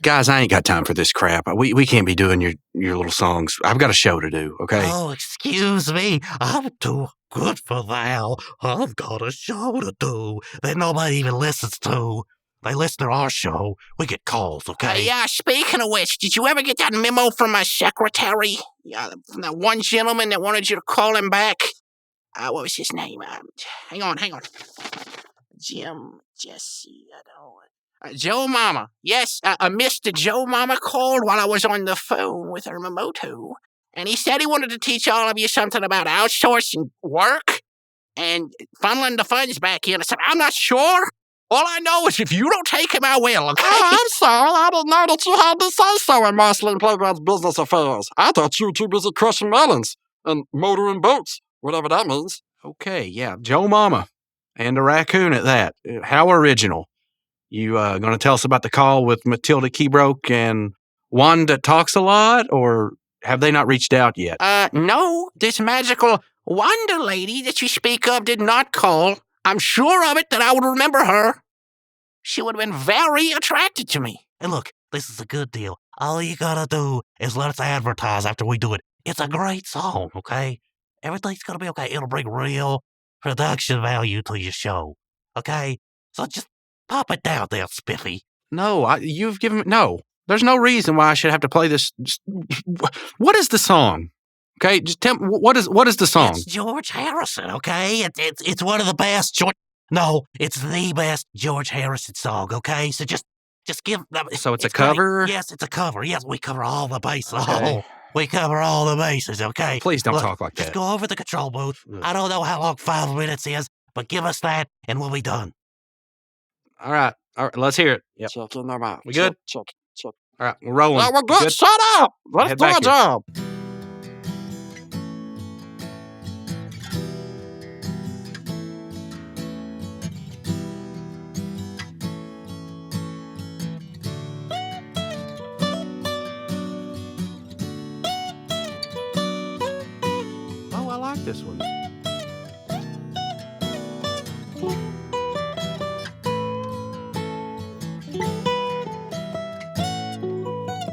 Guys, I ain't got time for this crap. We can't be doing your little songs. I've got a show to do, okay? Oh, excuse me. I'm too good for that. I've got a show to do that nobody even listens to. They listen to our show. We get calls, okay? Yeah, speaking of which, did you ever get that memo from my secretary? From that one gentleman that wanted you to call him back? What was his name? Hang on. Jesse, I don't... Joe Mama. Yes, Mr. Joe Mama called while I was on the phone with Hermoto. And he said he wanted to teach all of you something about outsourcing work and funneling the funds back in. I said, I'm not sure. All I know is if you don't take him, I will, okay? Oh, I'm sorry. I didn't know that you had to say so in Marceline Playground's business affairs. I thought you were too busy crushing melons and motoring boats, whatever that means. Okay, yeah. Joe Mama. And a raccoon at that. How original. You going to tell us about the call with Matilda Keybroke and Wanda Talks a Lot, or have they not reached out yet? No. This magical Wanda lady that you speak of did not call. I'm sure of it that I would remember her. She would have been very attracted to me. Hey, look, this is a good deal. All you gotta do is let us advertise after we do it. It's a great song, okay? Everything's gonna be okay. It'll bring real production value to your show, okay? So just pop it down there, Spiffy. No, you've given me... No, there's no reason why I should have to play this. What is the song? Okay, just tell me, what is the song? It's George Harrison, okay? It's one of the best No, it's the best George Harrison song, okay? So just give... So it's a cover? Yes, it's a cover. Yes, we cover all the bases. Okay. Oh, we cover all the bases, okay? Please don't Look, talk like that. Just go over to the control booth. I don't know how long 5 minutes is, but give us that and we'll be done. All right, let's hear it. Yep. Check in them out. We good? Check. All right, we're rolling. Yeah, we're good. Shut up. Let's Head do back our here. job. Oh, I like this one.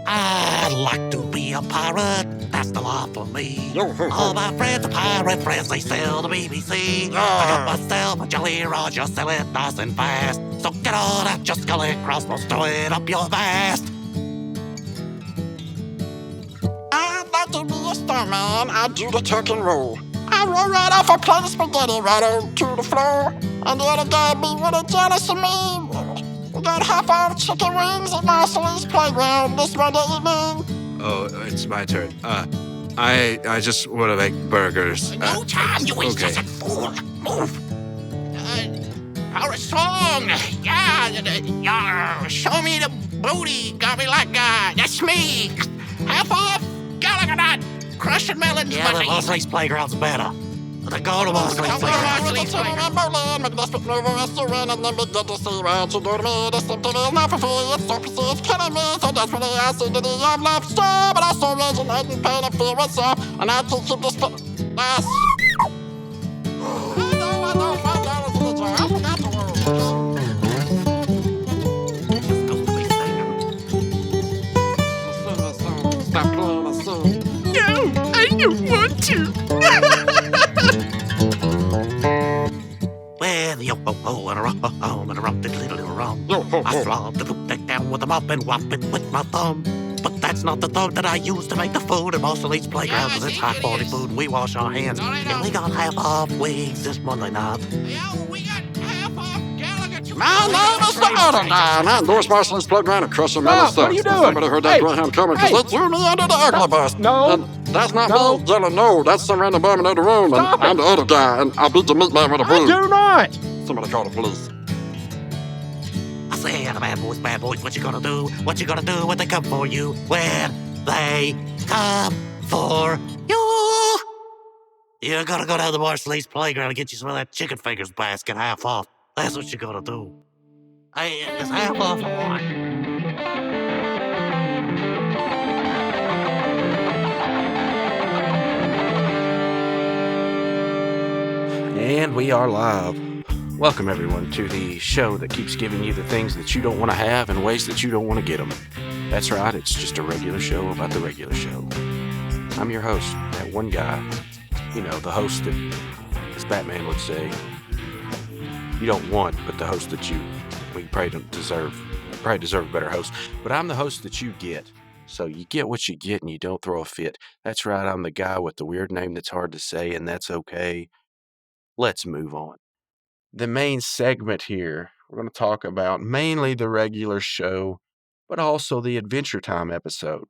I'd like to be a pirate, that's the law for me. All my friends are pirate friends, they sell the BBC. I got myself a Jolly Roger, sell it nice and fast. So get on that your scully crossbow, throw it up your mast. I'd like to be a starman. I do the tuck and roll. I roll right off a plate of spaghetti right onto the floor. And the other guy be really jealous of me. We got half-off chicken wings at Marceline's Playground this Monday evening. Oh, it's my turn. I just want to make burgers. No time, you okay. incessant fool. Move. Our song. Yeah, show me the booty. Got me like that's me. Half off. Gallagher, crushing melons. Yeah, the Marceline's Playground's better. Then go to Marceline's Playground. Stop playing the song. No, I don't want to. Well, yo-ho-ho and a rum-ho-ho and a rum-diddly-diddly-rum. Yo-ho-ho. I slob the poop deck down with a mop and whop it with my thumb. But that's not the thumb that I use to make the food at Marceline's Playground, because it's high-quality food and we wash our hands. And we got half-off wings this Monday night. Yeah, we got half off Gallagher. My name is the Other Guy, and I endorse Marceline's Playground and crush some melon stuff. what are you doing? Somebody heard that Hey, Greyhound coming because hey. they threw me under the ugly bus. No. And that's not No. me yelling no. That's some random bum in the other room. And Stop it. I'm the other guy, and I beat the meat man with a I broom. do not. Somebody call the police. I say, the bad boys, what you gonna do? What you gonna do when they come for you? When they come for you? You're gonna go down to Marceline's Playground and get you some of that chicken fingers basket half off. That's what you're gonna do. Hey, it's half off or what? And we are live. Welcome, everyone, to the show that keeps giving you the things that you don't want to have in ways that you don't want to get them. That's right, it's just a regular show about the regular show. I'm your host, that one guy, the host that, as Batman would say, you don't want, but the host that you probably deserve a better host. But I'm the host that you get. So you get what you get and you don't throw a fit. That's right, I'm the guy with the weird name that's hard to say, and that's okay. Let's move on. The main segment here, we're going to talk about mainly the regular show, but also the Adventure Time episode.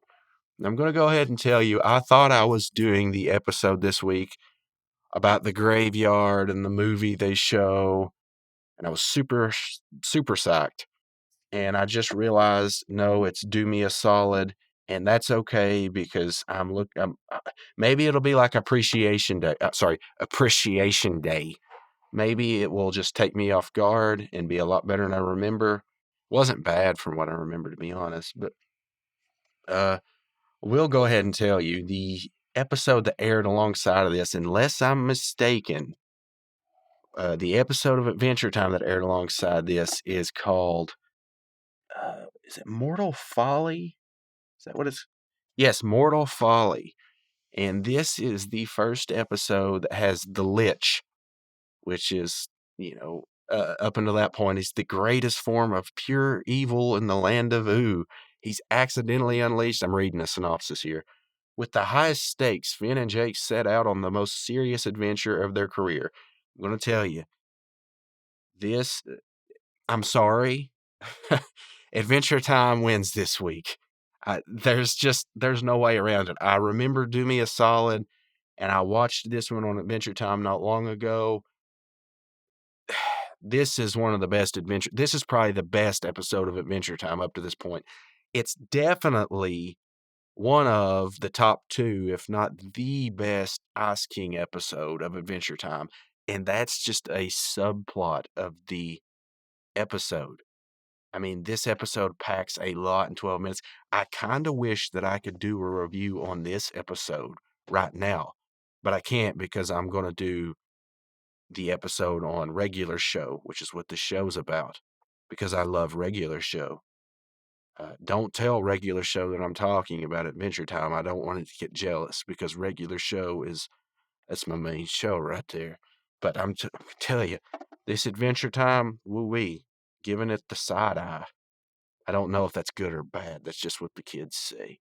And I'm going to go ahead and tell you, I thought I was doing the episode this week about the graveyard and the movie they show, and I was super, super psyched. And I just realized, no, it's Do Me a Solid, and that's okay because maybe it'll be like Appreciation Day. Appreciation Day. Maybe it will just take me off guard and be a lot better than I remember. Wasn't bad from what I remember, to be honest, but we'll go ahead and tell you the episode that aired alongside of this, unless I'm mistaken, the episode of Adventure Time that aired alongside this is called, is it Mortal Folly? Is that what it's? Yes, Mortal Folly. And this is the first episode that has the Lich, which is, up until that point, he's the greatest form of pure evil in the land of Ooh. He's accidentally unleashed. I'm reading a synopsis here. With the highest stakes, Finn and Jake set out on the most serious adventure of their career. I'm going to tell you, this, I'm sorry, Adventure Time wins this week. There's no way around it. I remember Do Me a Solid, and I watched this one on Adventure Time not long ago. This is one of the best adventure. This is probably the best episode of Adventure Time up to this point. It's definitely one of the top two, if not the best Ice King episode of Adventure Time. And that's just a subplot of the episode. I mean, this episode packs a lot in 12 minutes. I kind of wish that I could do a review on this episode right now, but I can't because I'm going to do the episode on Regular Show, which is what the show's about, because I love Regular Show. Don't tell Regular Show that I'm talking about Adventure Time. I don't want it to get jealous because Regular Show that's my main show right there. But I'm tell you, this Adventure Time, woo-wee, giving it the side eye. I don't know if that's good or bad. That's just what the kids say.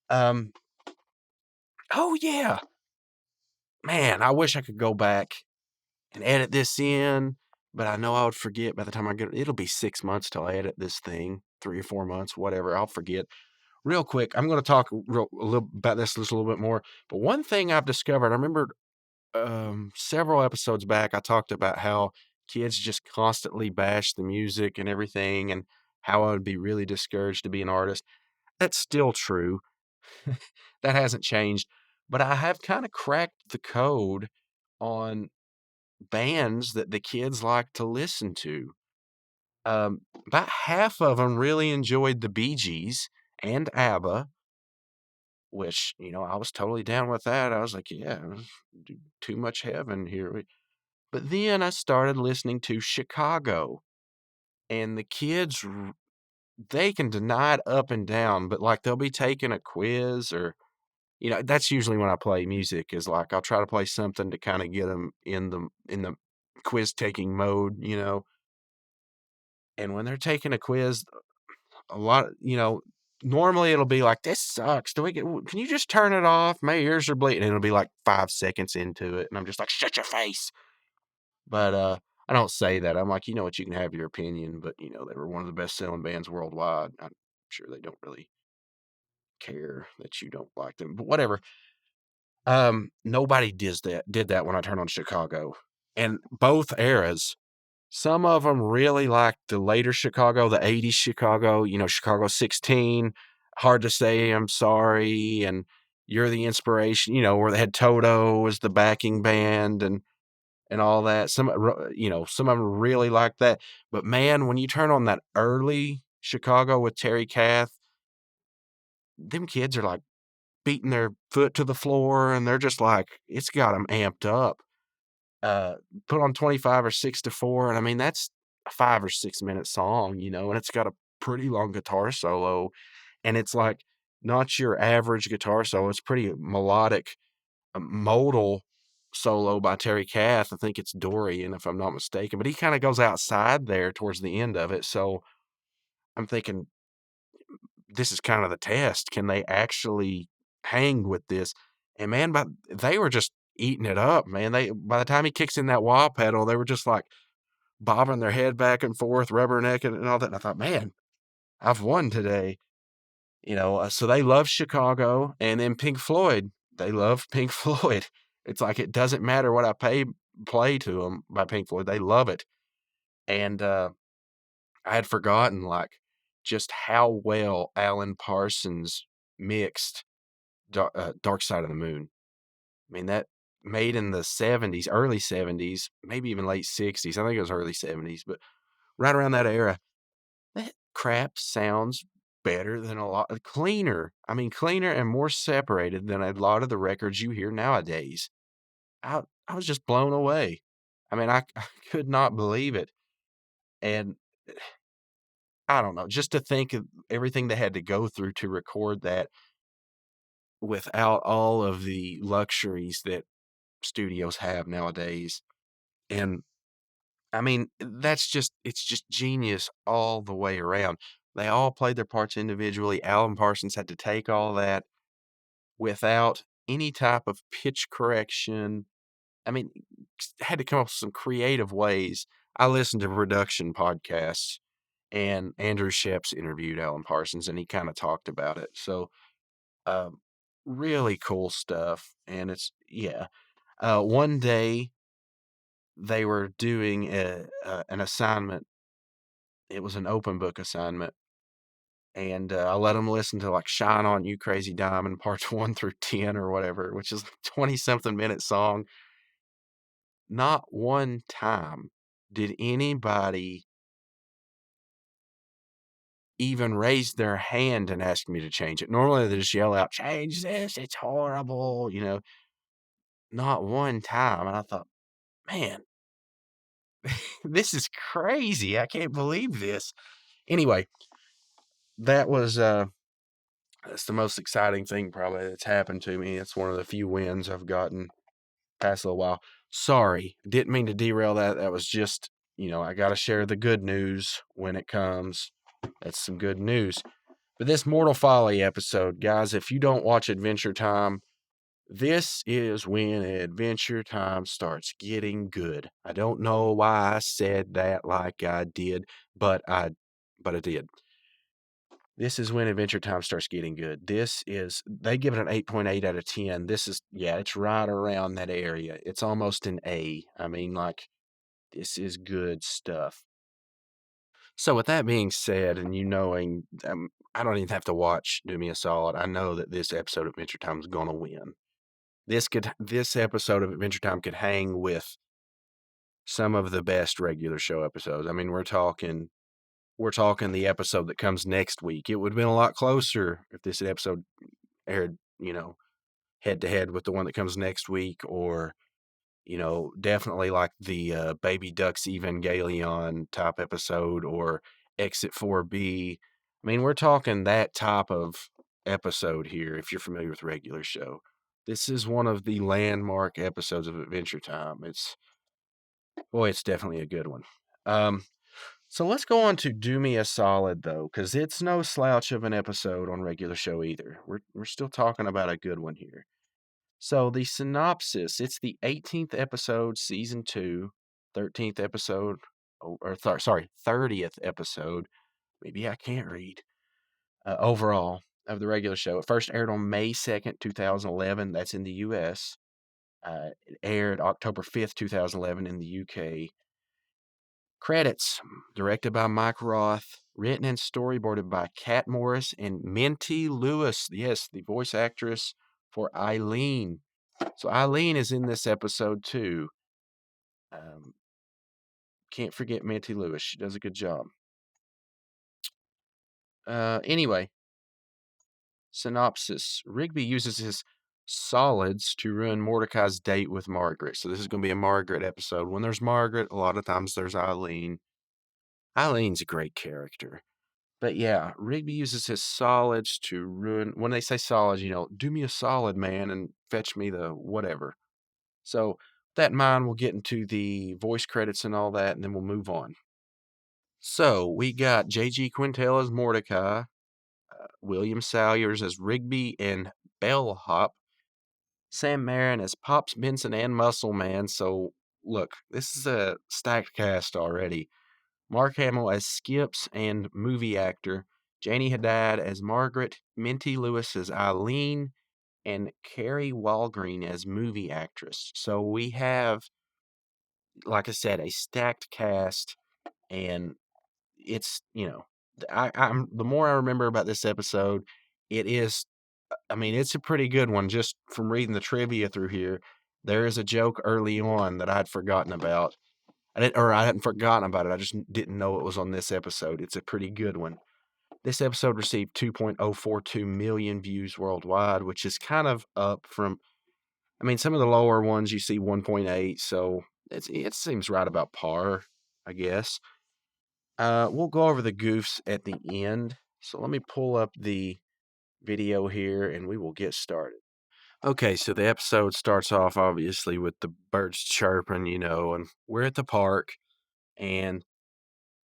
Oh yeah. Man, I wish I could go back and edit this in, but I know I would forget by the time it'll be 6 months till I edit this thing, 3 or 4 months, whatever. I'll forget. Real quick, I'm going to talk a little about this just a little bit more. But one thing I've discovered, I remember several episodes back, I talked about how kids just constantly bash the music and everything, and how I would be really discouraged to be an artist. That's still true. That hasn't changed. But I have kind of cracked the code on bands that the kids like to listen to. About half of them really enjoyed the Bee Gees and ABBA, which, I was totally down with that. I was like, yeah, too much heaven here. But then I started listening to Chicago, and the kids, they can deny it up and down, but like they'll be taking a quiz or, that's usually when I play music is like, I'll try to play something to kind of get them in the quiz taking mode, And when they're taking a quiz, a lot, normally it'll be like, this sucks. Can you just turn it off? My ears are bleeding. And it'll be like 5 seconds into it. And I'm just like, shut your face. But, I don't say that. I'm like, you know what, you can have your opinion, but they were one of the best selling bands worldwide. I'm sure they don't really care that you don't like them, but whatever. Nobody did that when I turned on Chicago. And both eras, some of them really liked the later Chicago, the 80s Chicago, Chicago 16, Hard to Say I'm Sorry, and You're the Inspiration, where they had Toto as the backing band and all that. Some of them really liked that. But man, when you turn on that early Chicago with Terry Kath, them kids are like beating their foot to the floor, and they're just like, it's got them amped up. put on 25 or 6 to 4, and I mean, that's a 5 or 6 minute song, and it's got a pretty long guitar solo, and it's like not your average guitar solo. It's pretty melodic, modal solo by Terry Kath. I think it's Dorian, if I'm not mistaken, but he kind of goes outside there towards the end of it. So I'm thinking this is kind of the test. Can they actually hang with this? And man, but they were just eating it up, man. By the time he kicks in that wah pedal, they were just like bobbing their head back and forth, rubbernecking and all that. And I thought, man, I've won today. So they love Chicago, and then Pink Floyd. They love Pink Floyd. It's like it doesn't matter what I play to them by Pink Floyd. They love it. And I had forgotten like just how well Alan Parsons mixed Dark Side of the Moon. I mean, that made in the 70s, early 70s, maybe even late 60s. I think it was early 70s, but right around that era, that crap sounds better than a lot cleaner. I mean, cleaner and more separated than a lot of the records you hear nowadays. I was just blown away. I mean, I could not believe it. And I don't know, just to think of everything they had to go through to record that without all of the luxuries that studios have nowadays. And I mean, it's just genius all the way around. They all played their parts individually. Alan Parsons had to take all that without any type of pitch correction. I mean, had to come up with some creative ways. I listened to production podcasts, and Andrew Sheps interviewed Alan Parsons, and he kind of talked about it. So, um, really cool stuff. And one day they were doing an assignment. It was an open book assignment, and I let them listen to like "Shine On You, Crazy Diamond" parts 1 through 10 or whatever, which is like 20-something minute song. Not one time did anybody even raise their hand and ask me to change it. Normally they just yell out, "Change this, it's horrible," Not one time. And I thought, man, this is crazy. I can't believe this. Anyway, that's the most exciting thing probably that's happened to me. It's one of the few wins I've gotten past a little while. Sorry, didn't mean to derail that. That was just, I got to share the good news when it comes. That's some good news. But this Mortal Folly episode, guys, if you don't watch Adventure Time, this is when Adventure Time starts getting good. I don't know why I said that like I did, but I did. This is when Adventure Time starts getting good. They give it an 8.8 out of 10. It's right around that area. It's almost an A. I mean, like, this is good stuff. So with that being said, and knowing, I don't even have to watch Do Me a Solid. I know that this episode of Adventure Time is going to win. This episode of Adventure Time could hang with some of the best regular show episodes. I mean, we're talking the episode that comes next week. It would have been a lot closer if this episode aired, head to head with the one that comes next week, or, definitely like the Baby Ducks Evangelion type episode, or Exit 4B. I mean, we're talking that type of episode here, if you're familiar with regular show. This is one of the landmark episodes of Adventure Time. It's definitely a good one. So let's go on to Do Me a Solid, though, because it's no slouch of an episode on regular show either. We're still talking about a good one here. So the synopsis, it's the 18th episode, season 2, 13th episode, 30th episode. Maybe I can't read. Overall of the regular show. It first aired on May 2nd, 2011. That's in the U.S. It aired October 5th, 2011 in the U.K. Credits, directed by Mike Roth, written and storyboarded by Kat Morris and Minty Lewis. Yes, the voice actress for Eileen. So Eileen is in this episode too. Can't forget Minty Lewis. She does a good job. Anyway, synopsis. Rigby uses his solids to ruin Mordecai's date with Margaret. So this is going to be a Margaret episode. When there's Margaret, a lot of times there's Eileen. Eileen's a great character. But yeah, Rigby uses his solids to ruin. When they say solids, do me a solid, man, and fetch me the whatever. So, with that in mind, we'll get into the voice credits and all that, and then we'll move on. So, we got J.G. Quintel as Mordecai, William Salyers as Rigby and Bellhop, Sam Marin as Pops Benson and Muscle Man. So, look, this is a stacked cast already. Mark Hamill as Skips and movie actor, Janie Haddad as Margaret, Minty Lewis as Eileen, and Carrie Walgreen as movie actress. So we have, like I said, a stacked cast, and it's I'm the more I remember about this episode, it is, I mean, it's a pretty good one. Just from reading the trivia through here, there is a joke early on that I'd forgotten about. I hadn't forgotten about it. I just didn't know it was on this episode. It's a pretty good one. This episode received 2.042 million views worldwide, which is kind of up from, I mean, some of the lower ones you see 1.8, so it seems right about par, I guess. We'll go over the goofs at the end. So let me pull up the video here and we will get started. Okay, so the episode starts off obviously with the birds chirping, and we're at the park and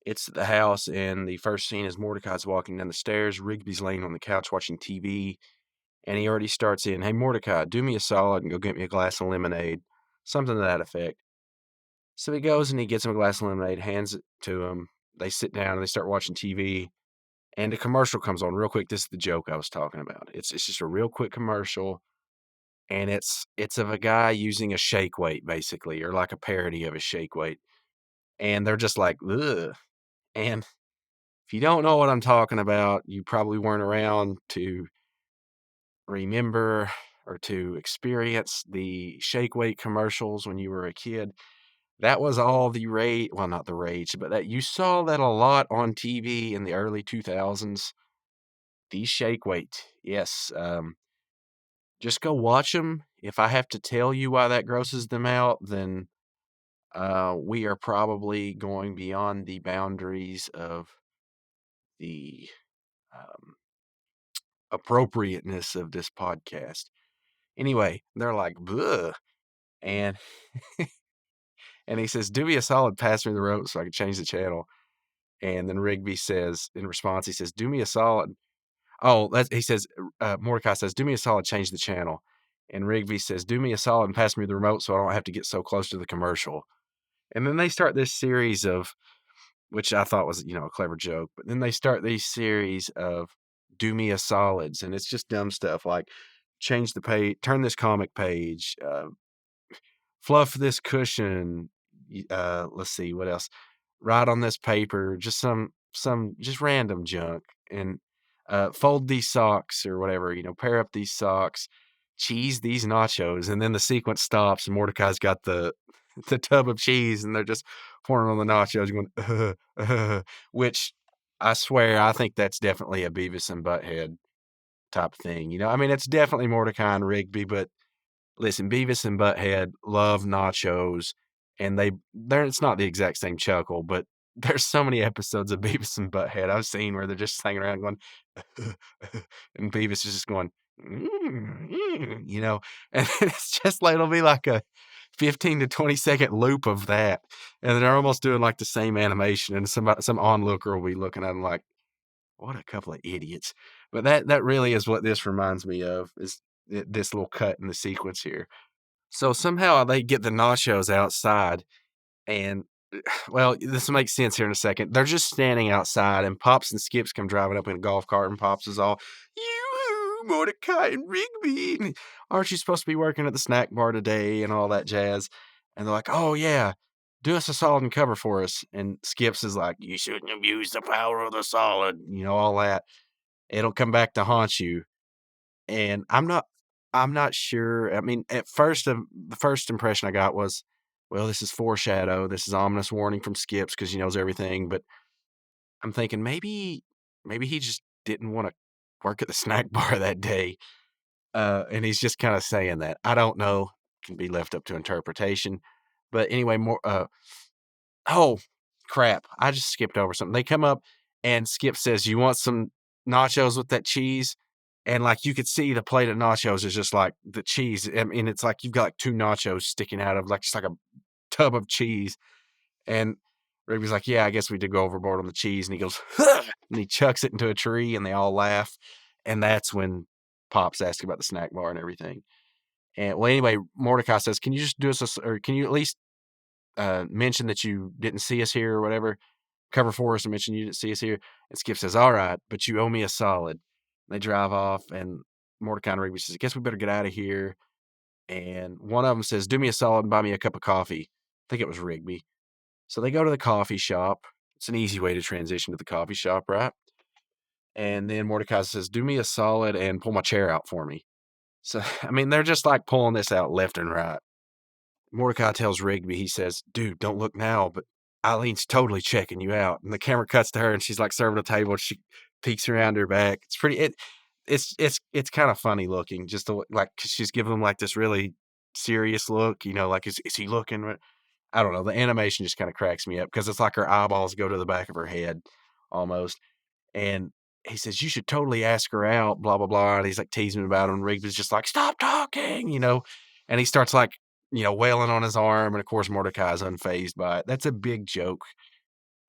it's the house, and the first scene is Mordecai's walking down the stairs. Rigby's laying on the couch watching TV, and he already starts in, "Hey, Mordecai, do me a solid and go get me a glass of lemonade," something to that effect. So he goes and he gets him a glass of lemonade, hands it to him. They sit down and they start watching TV, and a commercial comes on real quick. This is the joke I was talking about. It's just a real quick commercial, and it's of a guy using a shake weight, basically, or like a parody of a shake weight. And they're just like, ugh. And if you don't know what I'm talking about, you probably weren't around to remember or to experience the shake weight commercials when you were a kid. That was all the rage. Well, not the rage, but that you saw that a lot on TV in the early 2000s. These shake weight. Yes. Just go watch them. If I have to tell you why that grosses them out, then we are probably going beyond the boundaries of the um, appropriateness of this podcast. Anyway, they're like, bleh. And and he says, "Do me a solid, pass me the rope so I can change the channel." And then Rigby says, in response, he says, "Do me a solid." Oh, he says, Mordecai says, "Do me a solid, change the channel." And Rigby says, "Do me a solid and pass me the remote so I don't have to get so close to the commercial." And then they start this series of, which I thought was, a clever joke, but then they start these series of "Do me a solids," and it's just dumb stuff like change the page, turn this comic page, fluff this cushion. Let's see what else. Write on this paper, just some just random junk, and fold these socks or whatever. Pair up these socks, cheese these nachos, and then the sequence stops, and Mordecai's got the the tub of cheese, and they're just pouring on the nachos, going, which I swear I think that's definitely a Beavis and Butthead type thing. I mean, it's definitely Mordecai and Rigby, but listen, Beavis and Butthead love nachos, and they're it's not the exact same chuckle, but there's so many episodes of Beavis and Butthead I've seen where they're just hanging around going, and Beavis is just going, and it's just like it'll be like a 15 to 20-second loop of that, and they're almost doing like the some animation, and some onlooker will be looking at them like, what a couple of idiots. But that really is what this reminds me of, is this little cut in the sequence here. So somehow they get the nachos outside, and well, this will make sense here in a second. They're just standing outside, and Pops and Skips come driving up in a golf cart, and Pops is all, "You, Mordecai and Rigby, and aren't you supposed to be working at the snack bar today?" and all that jazz. And they're like, "Oh yeah, do us a solid and cover for us." And Skips is like, "You shouldn't have used the power of the solid," all that. It'll come back to haunt you. And I'm not sure. I mean, at first, the first impression I got was, well, this is foreshadow. This is ominous warning from Skips because he knows everything. But I'm thinking maybe he just didn't want to work at the snack bar that day. And he's just kind of saying that. I don't know. Can be left up to interpretation. But anyway, oh, crap. I just skipped over something. They come up and Skip says, "You want some nachos with that cheese?" And like you could see the plate of nachos is just like the cheese. I mean, it's like you've got like two nachos sticking out of like just like a tub of cheese. And Rigby's like, "Yeah, I guess we did go overboard on the cheese." And he goes, "Huh," and he chucks it into a tree and they all laugh. And that's when Pop's asking about the snack bar and everything. And well, anyway, Mordecai says, "Can you just do us or can you at least mention that you didn't see us here or whatever? Cover for us and mention you didn't see us here." And Skip says, "All right, but you owe me a solid." They drive off, and Mordecai and Rigby says, "I guess we better get out of here." And one of them says, "Do me a solid and buy me a cup of coffee." I think it was Rigby. So they go to the coffee shop. It's an easy way to transition to the coffee shop, right? And then Mordecai says, "Do me a solid and pull my chair out for me." So, I mean, they're just like pulling this out left and right. Mordecai tells Rigby, he says, "Dude, don't look now, but Eileen's totally checking you out." And the camera cuts to her and she's like serving a table. And she peeks around her back. It's pretty, it's kind of funny looking, just like 'cause she's giving him like this really serious look, like, is he looking? I don't know. The animation just kind of cracks me up because it's like her eyeballs go to the back of her head almost. And he says, "You should totally ask her out, blah, blah, blah." And he's like teasing about him. And Rigby's just like, "Stop talking. And he starts like, wailing on his arm. And of course, Mordecai's unfazed by it. That's a big joke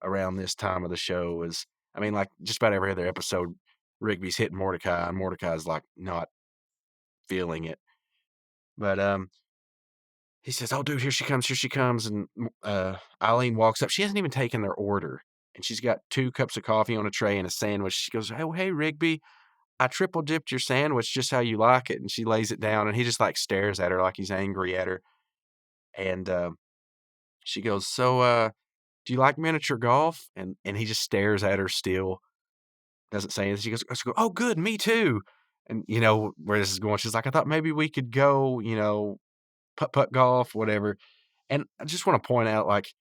around this time of the show I mean, like just about every other episode, Rigby's hitting Mordecai and Mordecai's like not feeling it. But, he says, "Oh, dude, here she comes, here she comes." And Eileen walks up. She hasn't even taken their order. And she's got 2 cups of coffee on a tray and a sandwich. She goes, "Oh, hey, Rigby, I triple dipped your sandwich just how you like it." And she lays it down and he just like stares at her like he's angry at her. And she goes, "So, do you like miniature golf?" And he just stares at her still, doesn't say anything. She goes, "Oh, good, me too." And where this is going, she's like, "I thought maybe we could go, putt golf, whatever." And I just want to point out, like,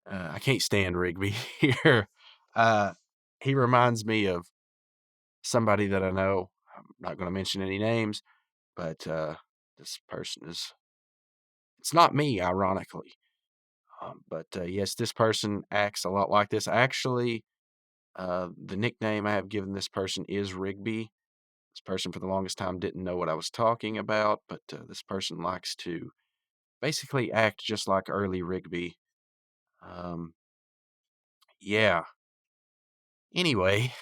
I can't stand Rigby here. Uh, he reminds me of somebody that I know. I'm not going to mention any names, but this person it's not me, ironically. But yes, this person acts a lot like this. Actually, the nickname I have given this person is Rigby. This person for the longest time didn't know what I was talking about, but this person likes to basically act just like early Rigby. Um, yeah. Anyway,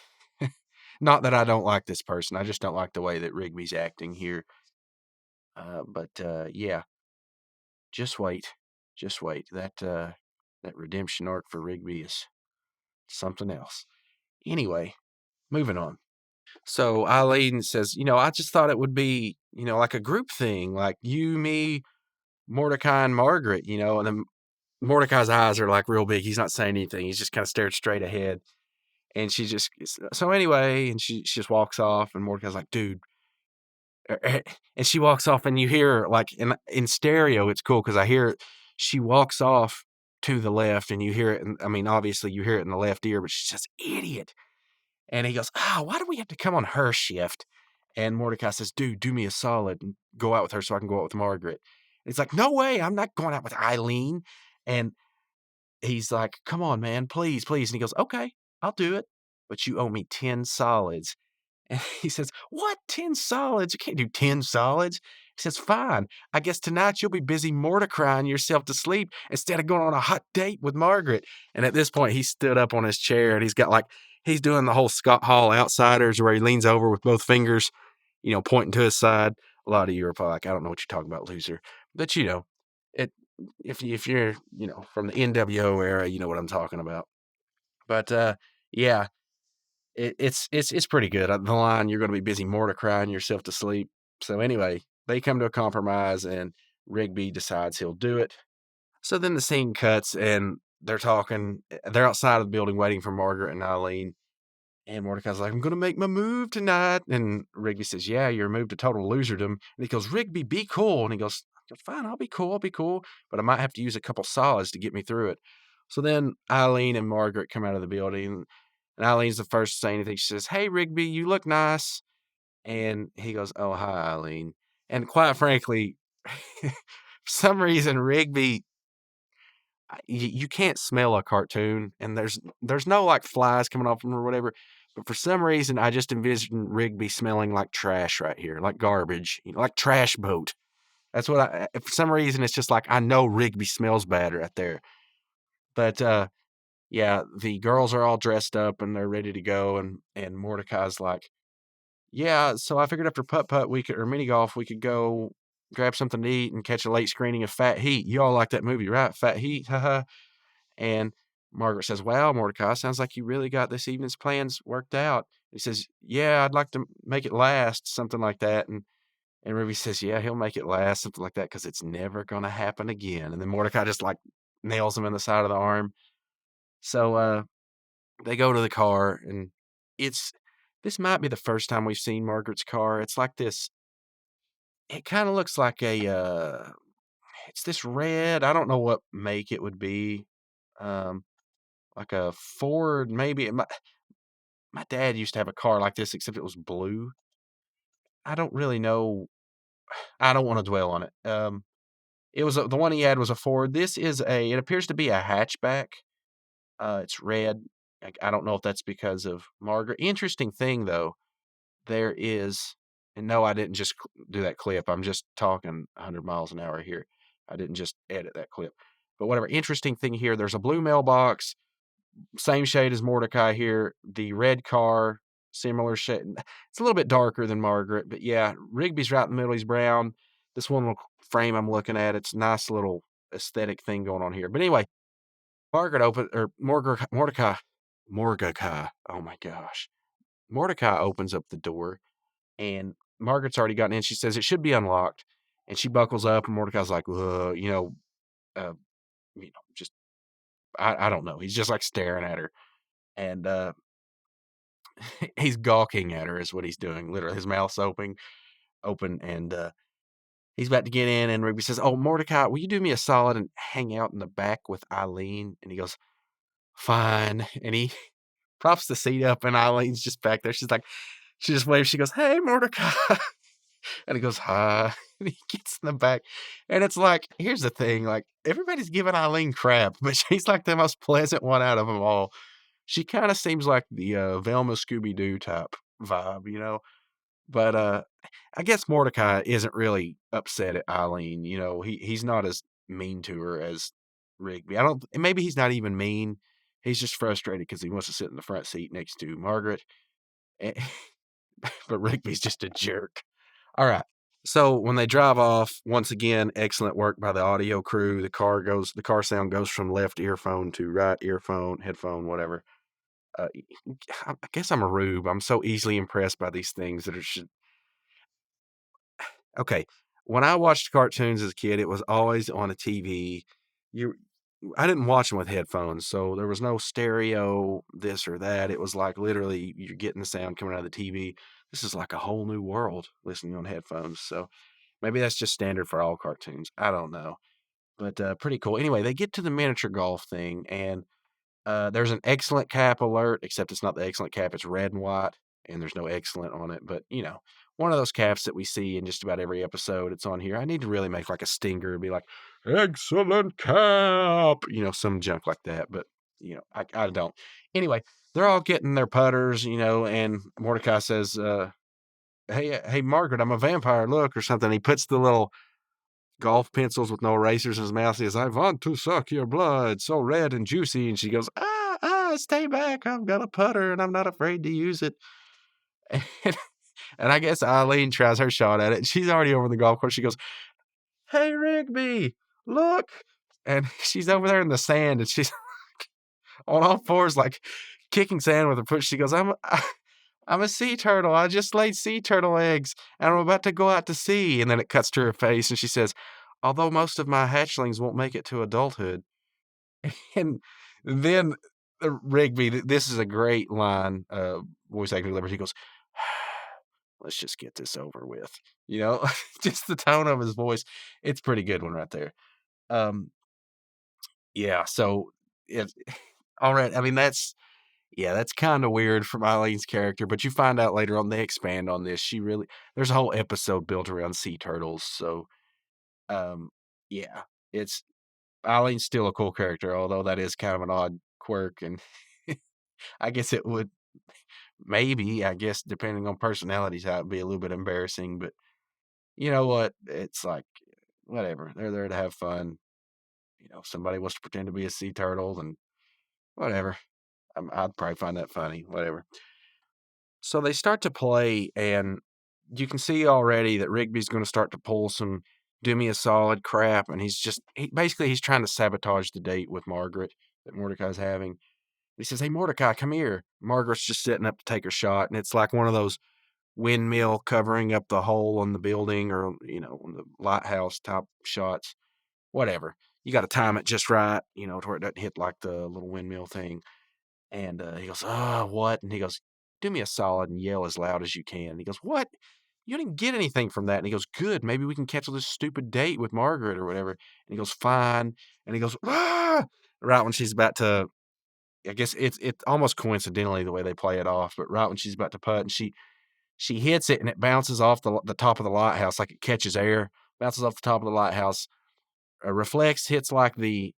not that I don't like this person. I just don't like the way that Rigby's acting here. But yeah, just wait. Just wait. That redemption arc for Rigby is something else. Anyway, moving on. So Eileen says, "I just thought it would be, like a group thing, like you, me, Mordecai, and Margaret, and then Mordecai's eyes are like real big. He's not saying anything. He's just kind of stared straight ahead. And she just, so anyway, and she just walks off, and Mordecai's like, "Dude." And she walks off, and you hear her, like in stereo, it's cool because I hear it. She walks off to the left, and you hear it. And I mean, obviously, you hear it in the left ear, but she says, "Idiot." And he goes, "Why do we have to come on her shift?" And Mordecai says, "Dude, do me a solid and go out with her so I can go out with Margaret." And he's like, "No way, I'm not going out with Eileen." And he's like, "Come on, man, please, please." And he goes, "Okay, I'll do it, but you owe me 10 solids." And he says, "What? 10 solids? You can't do 10 solids." He says, "Fine. I guess tonight you'll be busy Mordecrying yourself to sleep instead of going on a hot date with Margaret." And at this point, he stood up on his chair and he's doing the whole Scott Hall Outsiders where he leans over with both fingers, pointing to his side. A lot of you are probably like, "I don't know what you're talking about, loser." But, it, if you're, from the NWO era, you know what I'm talking about. But, yeah. It's pretty good. The line, "You're going to be busy Mordecrying yourself to sleep." So anyway, they come to a compromise, and Rigby decides he'll do it. So then the scene cuts, and they're talking. They're outside of the building waiting for Margaret and Eileen. And Mordecai's like, "I'm going to make my move tonight." And Rigby says, "Yeah, your move to total loserdom." And he goes, "Rigby, be cool." And he goes, "Fine, I'll be cool. I'll be cool. But I might have to use a couple solids to get me through it." So then Eileen and Margaret come out of the building. And Eileen's the first to say anything. She says, "Hey, Rigby, you look nice." And he goes, "Oh, hi, Eileen." And quite frankly, for some reason, Rigby, you can't smell a cartoon, and there's no like flies coming off him or whatever. But for some reason, I just envision Rigby smelling like trash right here, like garbage, like trash boat. That's what for some reason, it's just like I know Rigby smells bad right there. But yeah, the girls are all dressed up and they're ready to go, and Mordecai's like, "Yeah, so I figured after putt-putt or mini golf, we could go grab something to eat and catch a late screening of Fat Heat. You all like that movie, right? Fat Heat, haha." And Margaret says, "Wow, Mordecai, sounds like you really got this evening's plans worked out." He says, "Yeah, I'd like to make it last," something like that. And Ruby says, "Yeah, he'll make it last," something like that, because it's never gonna happen again. And then Mordecai just like nails him in the side of the arm. So they go to the car, and it's this might be the first time we've seen Margaret's car. It's like this. It kind of looks like it's this red. I don't know what make it would be. Um, like a Ford, maybe. My dad used to have a car like this, except it was blue. I don't really know. I don't want to dwell on it. It was the one he had was a Ford. This is it appears to be a hatchback. It's red. I don't know if that's because of Margaret. Interesting thing though, there is, and no, I didn't just do that clip. I'm just talking 100 miles an hour here. I didn't just edit that clip. But whatever. Interesting thing here, there's a blue mailbox, same shade as Mordecai here. The red car, similar shade. It's a little bit darker than Margaret, but yeah, Rigby's right in the middle. He's brown. This one little frame I'm looking at, it's a nice little aesthetic thing going on here. But anyway, Mordecai. Oh my gosh. Mordecai opens up the door, and Margaret's already gotten in. She says it should be unlocked, and she buckles up, and Mordecai's like, uh, just I don't know. He's just like staring at her, and he's gawking at her is what he's doing. Literally, his mouth's open, and he's about to get in, and Rigby says, "Oh, Mordecai, will you do me a solid and hang out in the back with Eileen?" And he goes, "Fine," and he props the seat up, and Eileen's just back there. She's like, she just waves. She goes, "Hey, Mordecai." And he goes, "Hi." And he gets in the back. And it's like, here's the thing, like, everybody's giving Eileen crap, but she's like the most pleasant one out of them all. She kind of seems like the Velma Scooby-Doo type vibe. But I guess Mordecai isn't really upset at Eileen. He's not as mean to her as Rigby. Maybe he's not even mean. He's just frustrated because he wants to sit in the front seat next to Margaret. Eh, but Rigby's just a jerk. All right. So when they drive off, once again, excellent work by the audio crew. The car sound goes from left earphone to right earphone, headphone, whatever. I guess I'm a rube. I'm so easily impressed by these things that are okay. When I watched cartoons as a kid, it was always on a TV. I didn't watch them with headphones, so there was no stereo, this or that. It was like literally you're getting the sound coming out of the TV. This is like a whole new world listening on headphones. So maybe that's just standard for all cartoons. I don't know. But pretty cool. Anyway, they get to the miniature golf thing, and there's an excellent cap alert, except it's not the excellent cap. It's red and white, and there's no excellent on it. But, one of those caps that we see in just about every episode. It's on here. I need to really make like a stinger and be like, "Excellent cap," some junk like that. But, I don't. Anyway, they're all getting their putters, and Mordecai says, hey, Margaret, I'm a vampire, look, or something. He puts the little golf pencils with no erasers in his mouth. He says, "I want to suck your blood, so red and juicy." And she goes, "Stay back. I've got a putter and I'm not afraid to use it." And I guess Eileen tries her shot at it. She's already over the golf course. She goes, "Hey, Rigby, look." And she's over there in the sand, and she's on all fours, like kicking sand with her foot. She goes, I'm a sea turtle. I just laid sea turtle eggs, and I'm about to go out to sea." And then it cuts to her face, and she says, "Although most of my hatchlings won't make it to adulthood." And then Rigby, this is a great line, voice acting liberty. He goes, "Let's just get this over with." Just the tone of his voice. It's a pretty good one right there. Yeah, so it all right. I mean, Yeah, that's kind of weird from Eileen's character, but you find out later on they expand on this. There's a whole episode built around sea turtles. So, um, yeah, it's Eileen's still a cool character, although that is kind of an odd quirk. And I guess it would maybe, I guess, depending on personalities, how it'd be a little bit embarrassing. But you know what? It's like, whatever. They're there to have fun. If somebody wants to pretend to be a sea turtle, and whatever. I'd probably find that funny. Whatever. So they start to play, and you can see already that Rigby's going to start to pull some do me a solid crap, and basically he's trying to sabotage the date with Margaret that Mordecai's having. He says, "Hey, Mordecai, come here." Margaret's just setting up to take her shot, and it's like one of those windmill covering up the hole in the building, or on the lighthouse type shots. Whatever. You got to time it just right, to where it doesn't hit like the little windmill thing. And he goes, "Oh, what?" And he goes, "Do me a solid and yell as loud as you can." And he goes, "What? You didn't get anything from that." And he goes, "Good. Maybe we can cancel this stupid date with Margaret or whatever." And he goes, "Fine." And he goes, "Ah!" Right when she's about to, I guess it's almost coincidentally the way they play it off, but right when she's about to putt, and she hits it, and it bounces off the top of the lighthouse like it catches air, bounces off the top of the lighthouse, reflects, hits like the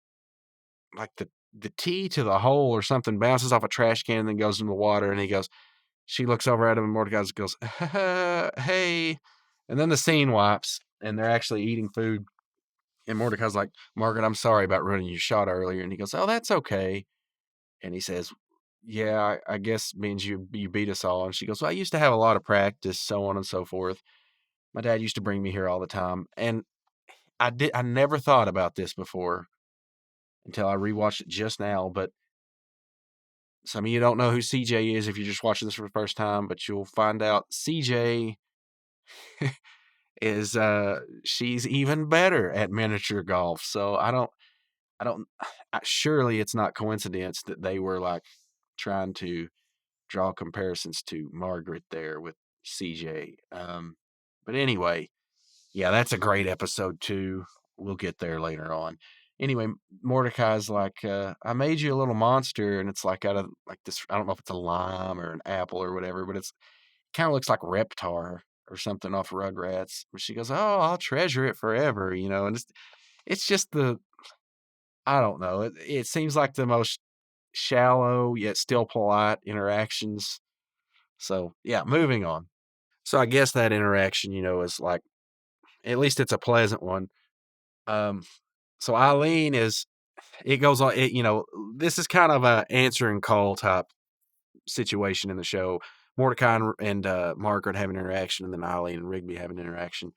tee to the hole or something, bounces off a trash can and then goes in the water. And she looks over at him, and Mordecai goes, "Hey." And then the scene wipes, and they're actually eating food. And Mordecai's like, "Margaret, I'm sorry about ruining your shot earlier." And he goes, "Oh, that's okay." And he says, "Yeah, I guess means you beat us all." And she goes, "Well, I used to have a lot of practice, so on and so forth. My dad used to bring me here all the time." And I never thought about this before until I rewatched it just now, but some of you don't know who CJ is if you're just watching this for the first time, but you'll find out CJ is she's even better at miniature golf. So surely it's not coincidence that they were like trying to draw comparisons to Margaret there with CJ. But anyway, yeah, that's a great episode too. We'll get there later on. Anyway, Mordecai's like, "I made you a little monster," and it's like out of like this. I don't know if it's a lime or an apple or whatever, but it's kind of looks like Reptar or something off Rugrats. But she goes, "Oh, I'll treasure it forever," and it's just I don't know. It seems like the most shallow yet still polite interactions. So yeah, moving on. So I guess that interaction, is like, at least it's a pleasant one. Um, so Eileen it goes on, this is kind of a answer and call type situation in the show. Mordecai and Margaret have an interaction, and then Eileen and Rigby have an interaction.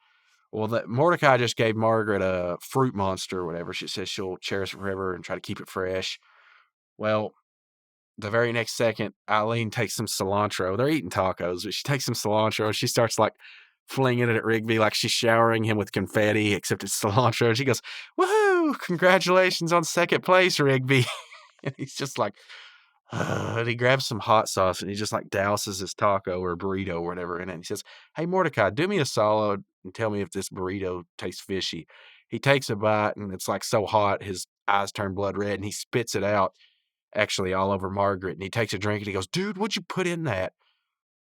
Well, Mordecai just gave Margaret a fruit monster or whatever. She says she'll cherish it forever and try to keep it fresh. Well, the very next second, Eileen takes some cilantro. They're eating tacos, but she takes some cilantro and she starts like flinging it at Rigby like she's showering him with confetti, except it's cilantro. And she goes, "Woohoo! Congratulations on second place, Rigby." And he's just like, and he grabs some hot sauce and he just like douses his taco or burrito or whatever in it. And he says, "Hey, Mordecai, do me a solid and tell me if this burrito tastes fishy." He takes a bite and it's like so hot, his eyes turn blood red, and he spits it out actually all over Margaret. And he takes a drink and he goes, "Dude, what'd you put in that?"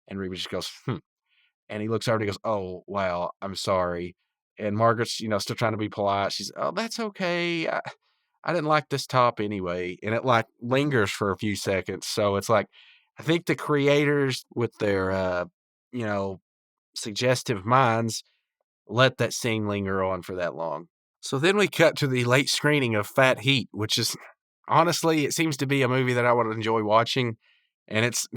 And Reba just goes, "Hmm." And he looks over and he goes, "Oh, wow, I'm sorry." And Margaret's, still trying to be polite. She's, "Oh, that's okay. I didn't like this top anyway." And it like lingers for a few seconds. So it's like, I think the creators with their, you know, suggestive minds let that scene linger on for that long. So then we cut to the late screening of Fat Heat, which is honestly, it seems to be a movie that I would enjoy watching. And it's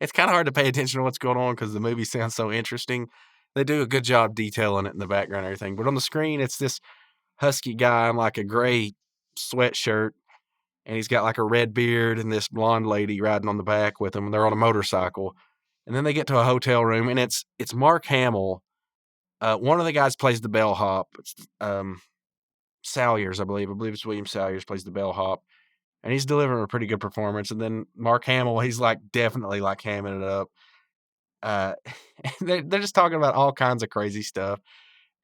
it's kind of hard to pay attention to what's going on because the movie sounds so interesting. They do a good job detailing it in the background and everything. But on the screen, it's this husky guy in like a gray sweatshirt, and he's got like a red beard and this blonde lady riding on the back with him. And they're on a motorcycle. And then they get to a hotel room, and it's Mark Hamill. One of the guys plays the bellhop. It's Salyers, I believe. I believe it's William Salyers plays the bellhop, and he's delivering a pretty good performance. And then Mark Hamill, he's like definitely like hamming it up. Uh, they're just talking about all kinds of crazy stuff,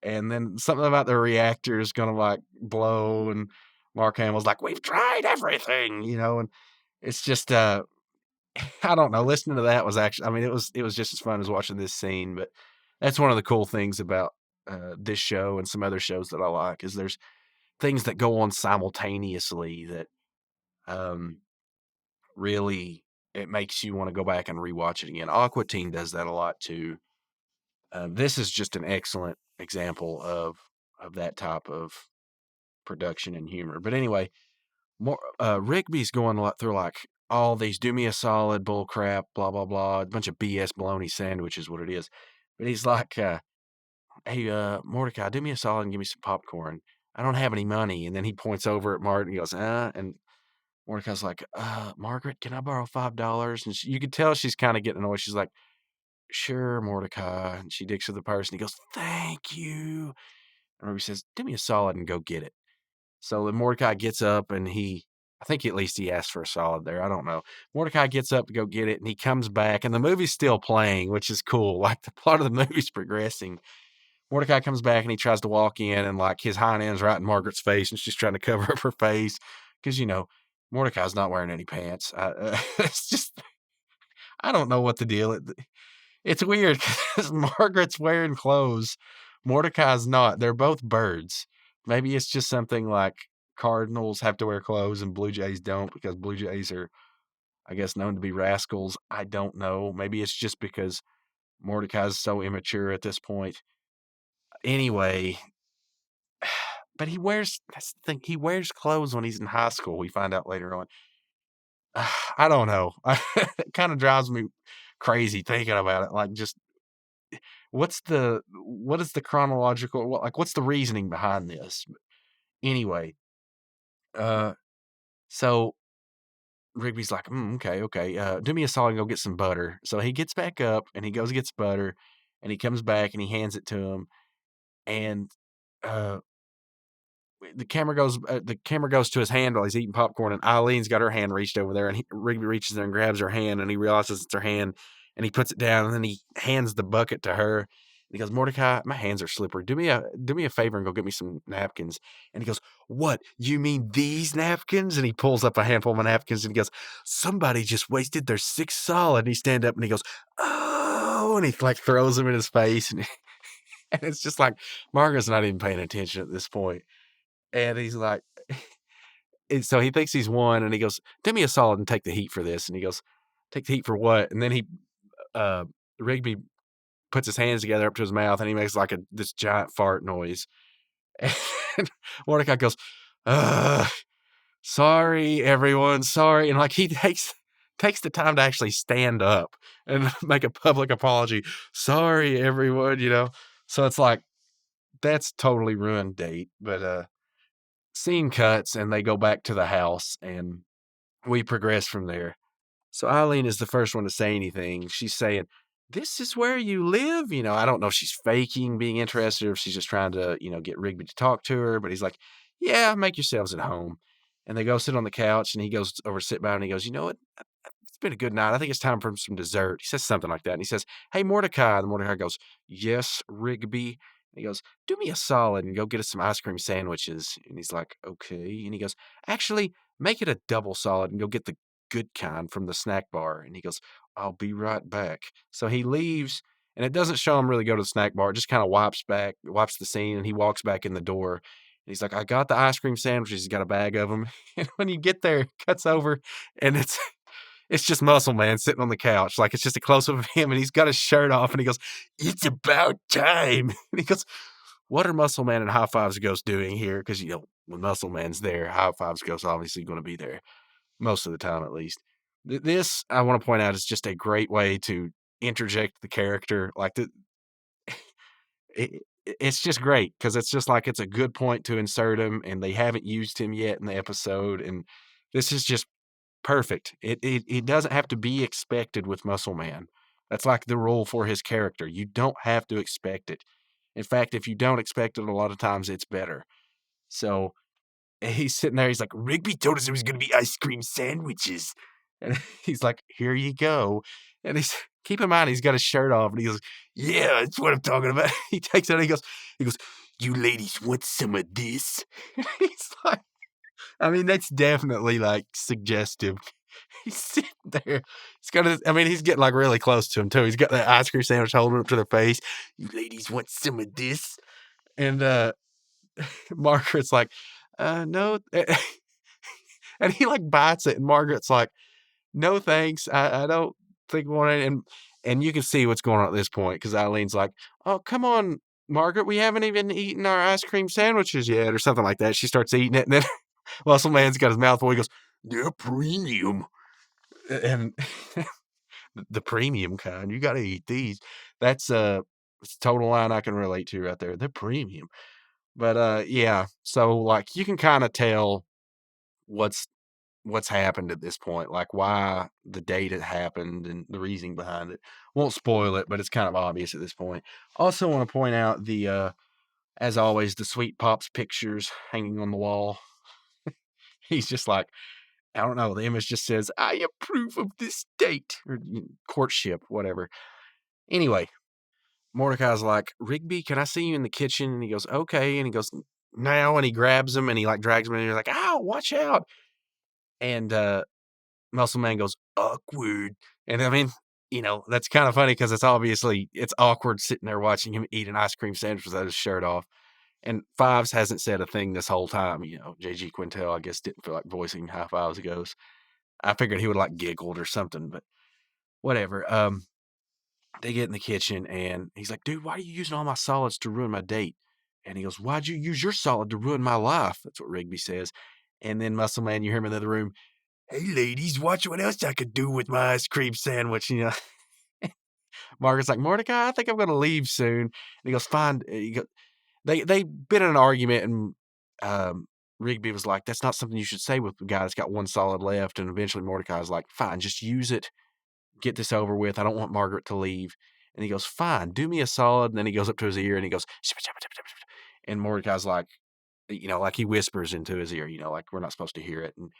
and then something about the reactor is gonna like blow, and Mark Hamill's like, "We've tried everything," and it's just I don't know. Listening to that was actually, I mean, it was just as fun as watching this scene. But that's one of the cool things about this show and some other shows that I like is there's things that go on simultaneously that um, really it makes you want to go back and rewatch it again. Aqua Teen does that a lot too. This is just an excellent example of that type of production and humor. But anyway, more Rigby's going a lot through like all these do me a solid bull crap, blah blah blah, a bunch of BS bologna sandwich is what it is. But he's like, hey, Mordecai, do me a solid and give me some popcorn. I don't have any money. And then he points over at Martin and he goes, and Mordecai's like, Margaret, can I borrow $5? And you could tell she's kind of getting annoyed. She's like, sure, Mordecai. And she digs for the purse and he goes, thank you. And Ruby says, do me a solid and go get it. So then Mordecai gets up and I think at least he asked for a solid there. I don't know. Mordecai gets up to go get it and he comes back and the movie's still playing, which is cool. Like the plot of the movie's progressing. Mordecai comes back and he tries to walk in and like his hind end's right in Margaret's face and she's trying to cover up her face because, Mordecai's not wearing any pants. It's just, I don't know what the deal. It's weird because Margaret's wearing clothes. Mordecai's not. They're both birds. Maybe it's just something like cardinals have to wear clothes and blue jays don't because blue jays are, I guess, known to be rascals. I don't know. Maybe it's just because Mordecai's so immature at this point. Anyway, but that's the thing, he wears clothes when he's in high school, we find out later on. I don't know. It kind of drives me crazy thinking about it. Like, just what is the chronological, what's the reasoning behind this? Anyway, uh, so Rigby's like, okay, do me a solid and go get some butter. So he gets back up and he goes and gets butter and he comes back and he hands it to him. And, uh, the camera goes to his hand while he's eating popcorn, and Eileen's got her hand reached over there, and Rigby reaches there and grabs her hand, and he realizes it's her hand, and he puts it down, and then he hands the bucket to her, and he goes, Mordecai, my hands are slippery. Do me a favor and go get me some napkins. And he goes, what? You mean these napkins? And he pulls up a handful of napkins, and he goes, somebody just wasted their 6 solid. And he stands up and he goes, oh, and he like throws them in his face, and it's just like Margaret's not even paying attention at this point. And he's like, and so he thinks he's won, and he goes, do me a solid and take the heat for this. And he goes, take the heat for what? And then Rigby puts his hands together up to his mouth, and he makes like this giant fart noise. And Mordecai goes, sorry, everyone, sorry. And like he takes the time to actually stand up and make a public apology. Sorry, everyone, So it's like, that's totally ruined date. But, scene cuts and they go back to the house and we progress from there. So Eileen is the first one to say anything. She's saying, this is where you live? I don't know if she's faking being interested or if she's just trying to, get Rigby to talk to her. But he's like, yeah, make yourselves at home. And they go sit on the couch and he goes over to sit by and he goes, you know what? It's been a good night. I think it's time for some dessert. He says something like that. And he says, hey, Mordecai. And Mordecai goes, yes, Rigby. And he goes, do me a solid and go get us some ice cream sandwiches. And he's like, okay. And he goes, actually, make it a double solid and go get the good kind from the snack bar. And he goes, I'll be right back. So he leaves, and it doesn't show him really go to the snack bar. It just kind of wipes the scene, and he walks back in the door. And he's like, I got the ice cream sandwiches. He's got a bag of them. And when you get there, it cuts over, and it's just Muscle Man sitting on the couch. Like, it's just a close-up of him, and he's got his shirt off, and he goes, it's about time. And he goes, what are Muscle Man and High Fives Ghost doing here? Because, when Muscle Man's there, High Fives Ghost obviously going to be there, most of the time at least. This, I want to point out, is just a great way to interject the character. Like, it's just great, because it's just like it's a good point to insert him, and they haven't used him yet in the episode, and this is just perfect. It doesn't have to be expected with Muscle Man. That's like the rule for his character. You don't have to expect it. In fact, if you don't expect it, a lot of times it's better. So he's sitting there. He's like, Rigby told us there was going to be ice cream sandwiches. And he's like, here you go. And keep in mind, he's got his shirt off. And he goes, yeah, that's what I'm talking about. He takes it and he goes, you ladies want some of this? He's like, I mean, that's definitely like suggestive. He's sitting there. He's got he's getting like really close to him too. He's got that ice cream sandwich holding up to their face. You ladies want some of this? And Margaret's like, no. And he like bites it, and Margaret's like, no thanks. I don't think we want it. And you can see what's going on at this point because Eileen's like, oh, come on, Margaret, we haven't even eaten our ice cream sandwiches yet, or something like that. She starts eating it, and then Muscle Man's got his mouth full. He goes, they're premium. And the premium kind, you got to eat these. That's it's a total line I can relate to right there. They're premium. But yeah, so like you can kind of tell what's happened at this point, like why the date had happened and the reasoning behind it. Won't spoil it, but it's kind of obvious at this point. Also want to point out the as always, the Sweet Pops pictures hanging on the wall. He's just like, I don't know, the image just says, I approve of this date, or courtship, whatever. Anyway, Mordecai's like, Rigby, can I see you in the kitchen? And he goes, okay. And he goes, now, and he grabs him and he like drags him in and he's like, ow, watch out. And Muscle Man goes, awkward. And I mean, that's kind of funny because it's awkward sitting there watching him eat an ice cream sandwich without his shirt off. And Fives hasn't said a thing this whole time. JG Quintel, I guess, didn't feel like voicing how Fives goes. I figured he would like giggled or something, but whatever. They get in the kitchen and he's like, dude, why are you using all my solids to ruin my date? And he goes, why'd you use your solid to ruin my life? That's what Rigby says. And then Muscle Man, you hear him in the other room, hey, ladies, watch what else I could do with my ice cream sandwich. Margaret's like, Mordecai, I think I'm going to leave soon. And he goes, fine. They been in an argument, and Rigby was like, that's not something you should say with the guy that's got one solid left. And eventually Mordecai's like, fine, just use it. Get this over with. I don't want Margaret to leave. And he goes, fine, do me a solid. And then he goes up to his ear and he goes, and Mordecai's like, like he whispers into his ear, like we're not supposed to hear it. And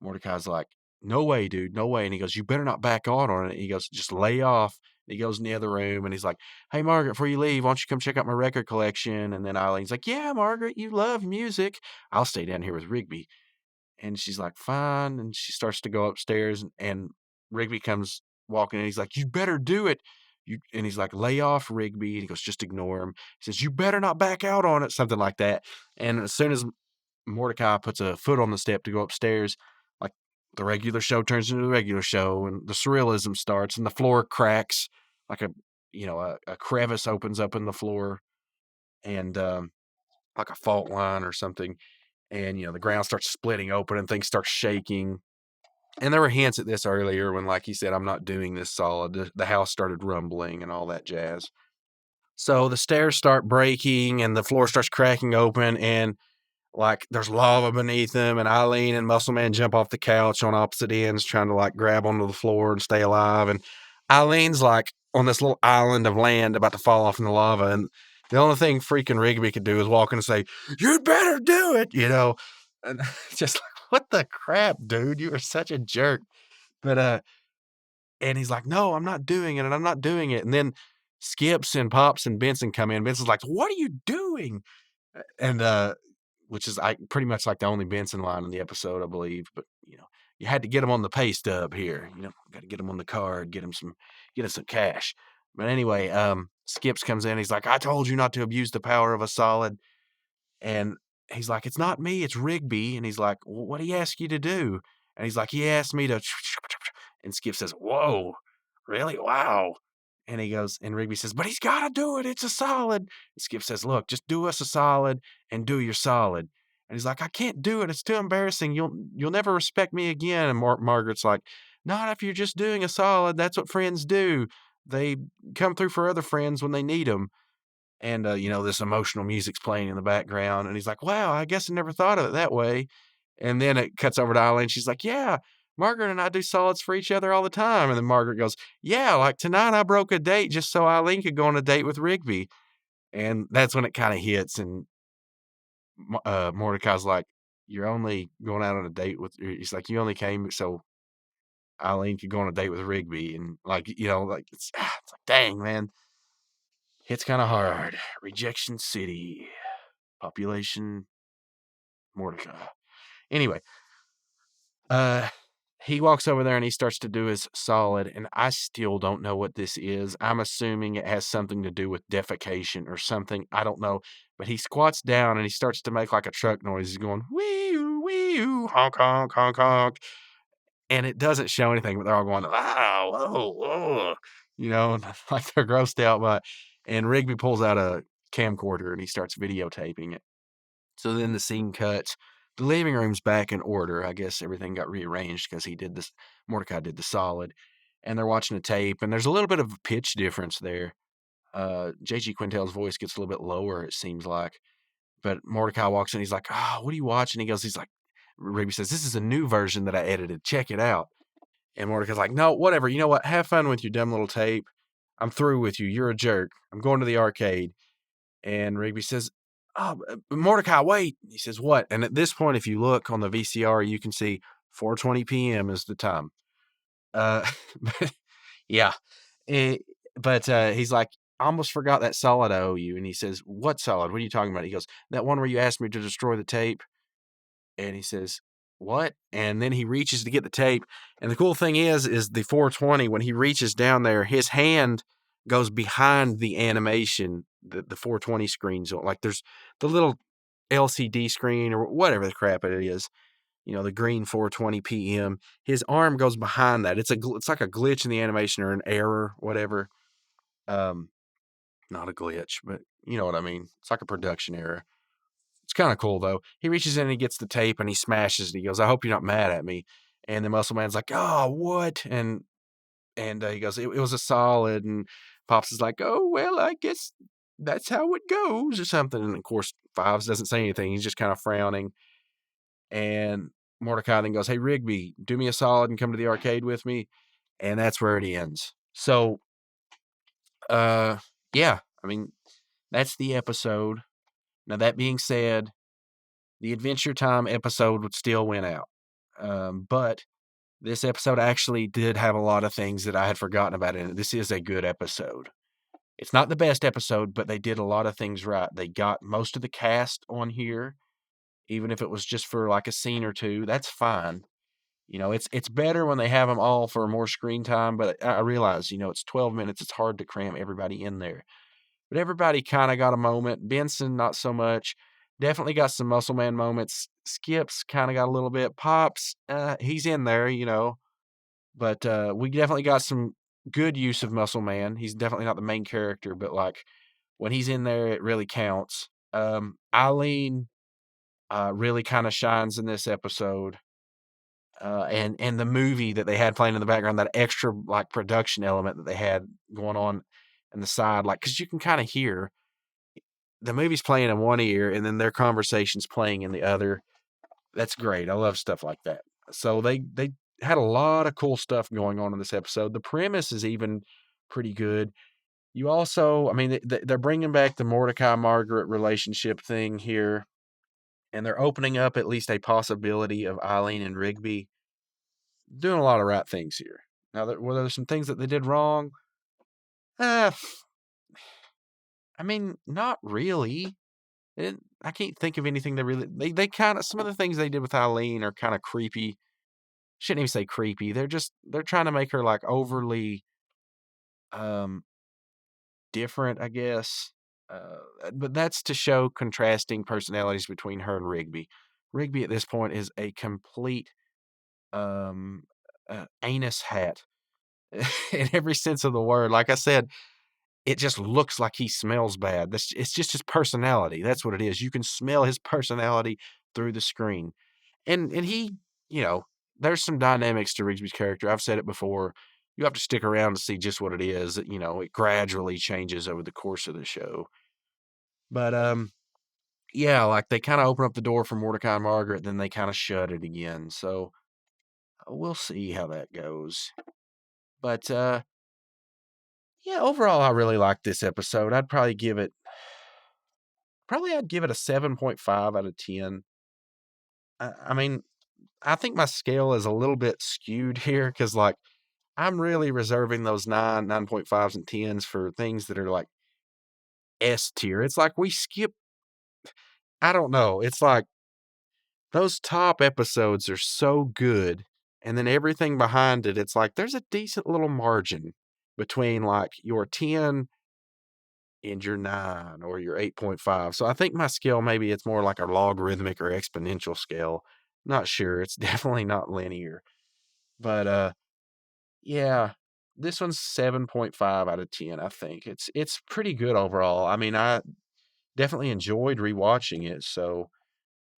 Mordecai's like, no way, dude, no way. And he goes, you better not back on it. And he goes, just lay off. And he goes in the other room and he's like, hey, Margaret, before you leave, why don't you come check out my record collection? And then Eileen's like, yeah, Margaret, you love music. I'll stay down here with Rigby. And she's like, fine. And she starts to go upstairs and Rigby comes walking in. He's like, you better do it. And he's like, lay off, Rigby. And he goes, just ignore him. He says, you better not back out on it. Something like that. And as soon as Mordecai puts a foot on the step to go upstairs, like the regular show turns into the regular show and the surrealism starts and the floor cracks like a crevice opens up in the floor and like a fault line or something. And, the ground starts splitting open and things start shaking. And there were hints at this earlier when, like he said, I'm not doing this solid. The house started rumbling and all that jazz. So the stairs start breaking and the floor starts cracking open and like there's lava beneath them. And Eileen and Muscle Man jump off the couch on opposite ends trying to like grab onto the floor and stay alive. And Eileen's like on this little island of land about to fall off in the lava. And the only thing freaking Rigby could do is walk in and say, you'd better do it, And just like, what the crap, dude? You are such a jerk. But, and he's like, no, I'm not doing it. And I'm not doing it. And then Skips and Pops and Benson come in. Benson's like, what are you doing? And, which is pretty much like the only Benson line in the episode, I believe. But, you had to get him on the pay stub here. Got to get him on the card, get him some cash. But anyway, Skips comes in. He's like, I told you not to abuse the power of a solid. And he's like, it's not me, it's Rigby. And he's like, well, what did he ask you to do? And he's like, he asked me to. And Skip says, whoa, really? Wow. And he goes, and Rigby says, but he's got to do it. It's a solid. And Skip says, look, just do us a solid and do your solid. And he's like, I can't do it. It's too embarrassing. You'll never respect me again. And Margaret's like, not if you're just doing a solid. That's what friends do. They come through for other friends when they need them. And, this emotional music's playing in the background. And he's like, wow, I guess I never thought of it that way. And then it cuts over to Eileen. She's like, yeah, Margaret and I do solids for each other all the time. And then Margaret goes, yeah, like tonight I broke a date just so Eileen could go on a date with Rigby. And that's when it kind of hits. And Mordecai's like, you're only going out on a date with, he's like, you only came so Eileen could go on a date with Rigby. And like, it's like, dang, man. Hits kind of hard. Rejection City. Population Mordecai. Anyway. he walks over there and he starts to do his solid, and I still don't know what this is. I'm assuming it has something to do with defecation or something. I don't know. But he squats down and he starts to make like a truck noise. He's going, wee-oo, wee-oo, honk, honk, honk, honk. And it doesn't show anything, but they're all going, ah, whoa, whoa. You know, like they're grossed out by it. And Rigby pulls out a camcorder and he starts videotaping it. So then the scene cuts. The living room's back in order. I guess everything got rearranged because he did this. Mordecai did the solid, and they're watching a tape. And there's a little bit of a pitch difference there. J.G. Quintel's voice gets a little bit lower, it seems like. But Mordecai walks in. He's like, "Oh, what are you watching?" He's like, Rigby says, "This is a new version that I edited. Check it out." And Mordecai's like, "No, whatever. You know what? Have fun with your dumb little tape. I'm through with you. You're a jerk. I'm going to the arcade." And Rigby says, "Oh, Mordecai, wait." He says, "What?" And at this point, if you look on the VCR, you can see 4:20 p.m. is the time. But, yeah. Eh, but he's like, "I almost forgot that solid I owe you." And he says, "What solid? What are you talking about?" He goes, "That one where you asked me to destroy the tape." And he says, "What?" And then he reaches to get the tape. And the cool thing is the 420, when he reaches down there, his hand goes behind the animation, the 420 screens. Like there's the little LCD screen or whatever the crap it is, the green 420 PM. His arm goes behind that. It's like a glitch in the animation or an error, whatever. Not a glitch, but you know what I mean. It's like a production error. It's kind of cool, though. He reaches in and he gets the tape and he smashes it. He goes, "I hope you're not mad at me." And the muscle man's like, "Oh, what?" And he goes, "It was a solid." And Pops is like, "Oh, well, I guess that's how it goes," or something. And of course, Fives doesn't say anything. He's just kind of frowning. And Mordecai then goes, "Hey, Rigby, do me a solid and come to the arcade with me." And that's where it ends. So, yeah, I mean, that's the episode. Now, that being said, the Adventure Time episode would still win out. But this episode actually did have a lot of things that I had forgotten about in it. This is a good episode. It's not the best episode, but they did a lot of things right. They got most of the cast on here, even if it was just for like a scene or two. That's fine. It's better when they have them all for more screen time, but I realize, it's 12 minutes. It's hard to cram everybody in there. But everybody kind of got a moment. Benson, not so much. Definitely got some Muscle Man moments. Skips kind of got a little bit. Pops, he's in there, But we definitely got some good use of Muscle Man. He's definitely not the main character, but like when he's in there, it really counts. Eileen really kind of shines in this episode. And the movie that they had playing in the background, that extra like production element that they had going on in the side, like because you can kind of hear the movie's playing in one ear and then their conversation's playing in the other. That's great. I love stuff like that. So they had a lot of cool stuff going on in this episode. The premise is even pretty good. You also, I mean, they're bringing back the Mordecai Margaret relationship thing here, and they're opening up at least a possibility of Eileen and Rigby doing a lot of right things here. Now, were there some things that they did wrong? I mean, not really. I can't think of anything that really they kind of some of the things they did with Eileen are kind of creepy. Shouldn't even say creepy. They're trying to make her like overly different, I guess. But that's to show contrasting personalities between her and Rigby. Rigby at this point is a complete anus hat in every sense of the word. Like I said, it just looks like he smells bad. It's just his personality. That's what it is. You can smell his personality through the screen. And he, there's some dynamics to Rigsby's character. I've said it before. You have to stick around to see just what it is. It gradually changes over the course of the show. But yeah, like they kind of open up the door for Mordecai and Margaret, then they kind of shut it again. So we'll see how that goes. But yeah, overall, I really liked this episode. I'd give it a 7.5 out of 10. I mean, I think my scale is a little bit skewed here because, like, I'm really reserving those 9.5s, and 10s for things that are like S tier. It's like we skip, I don't know. It's like those top episodes are so good And then everything behind it, it's like there's a decent little margin between like your 10 and your 9 or your 8.5. So I think my scale, maybe it's more like a logarithmic or exponential scale. Not sure. It's definitely not linear. But yeah, this one's 7.5 out of 10, I think. It's pretty good overall. I mean, I definitely enjoyed rewatching it, so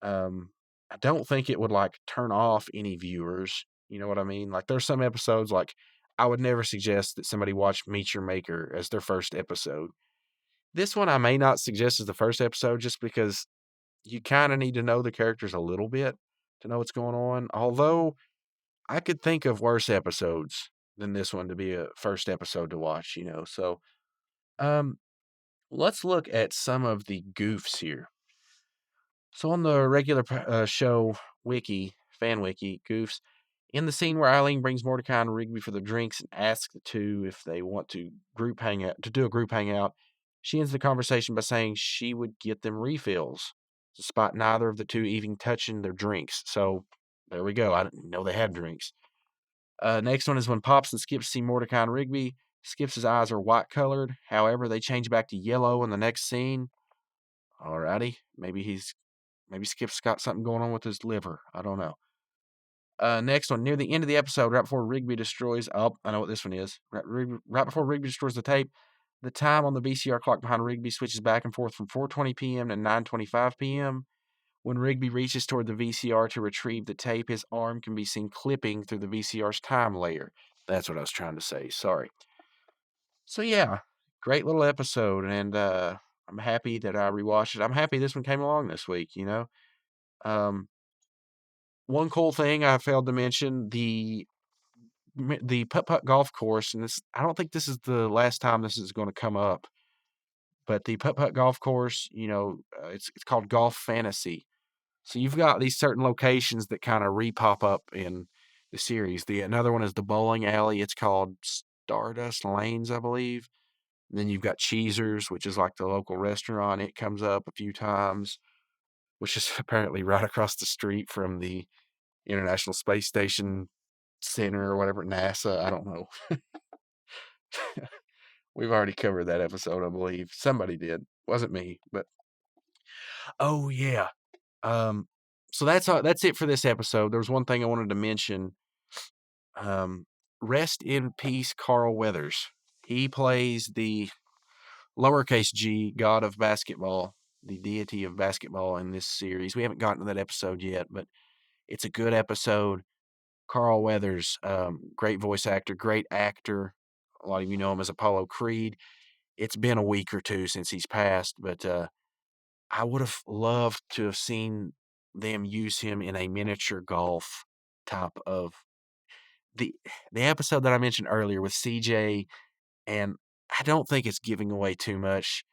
um I don't think it would like turn off any viewers. You know what I mean? Like there's some episodes like I would never suggest that somebody watch Meet Your Maker as their first episode. This one I may not suggest as the first episode just because you kind of need to know the characters a little bit to know what's going on. Although I could think of worse episodes than this one to be a first episode to watch, you know. So, um, let's look at some of the goofs here. So on the regular show wiki, fan wiki, goofs, in the scene where Eileen brings Mordecai and Rigby for the drinks and asks the two if they want to do a group hangout, she ends the conversation by saying she would get them refills, despite neither of the two even touching their drinks. So there we go. I didn't know they had drinks. Next one is when Pops and Skips see Mordecai and Rigby. Skips' eyes are white colored. However, they change back to yellow in the next scene. Alrighty, maybe Skip's got something going on with his liver. I don't know. Next one, near the end of the episode, right before Rigby destroys. Oh, I know what this one is. Right before Rigby destroys the tape, the time on the VCR clock behind Rigby switches back and forth from 4:20 p.m. to 9:25 p.m. When Rigby reaches toward the VCR to retrieve the tape, his arm can be seen clipping through the VCR's time layer. That's what I was trying to say. Sorry. So yeah, great little episode, and I'm happy that I rewatched it. I'm happy this one came along this week. You know, um, one cool thing I failed to mention the putt putt golf course, and this I don't think this is the last time this is going to come up, but the putt putt golf course, you know, it's called Golf Fantasy. So you've got these certain locations that kind of repop up in the series. The another one is the bowling alley. It's called Stardust Lanes, I believe. And then you've got Cheezers, which is like the local restaurant. It comes up a few times, which is apparently right across the street from the International Space Station Center or whatever, NASA. I don't know. We've already covered that episode, I believe. Somebody did. Wasn't me, but oh yeah. Um, so that's it for this episode. There was one thing I wanted to mention. Rest in peace, Carl Weathers. He plays the lowercase g god of basketball, the deity of basketball in this series. We haven't gotten to that episode yet, but it's a good episode. Carl Weathers, great voice actor, great actor. A lot of you know him as Apollo Creed. It's been a week or two since he's passed, but I would have loved to have seen them use him in a miniature golf type of the the episode that I mentioned earlier with CJ, and I don't think it's giving away too much.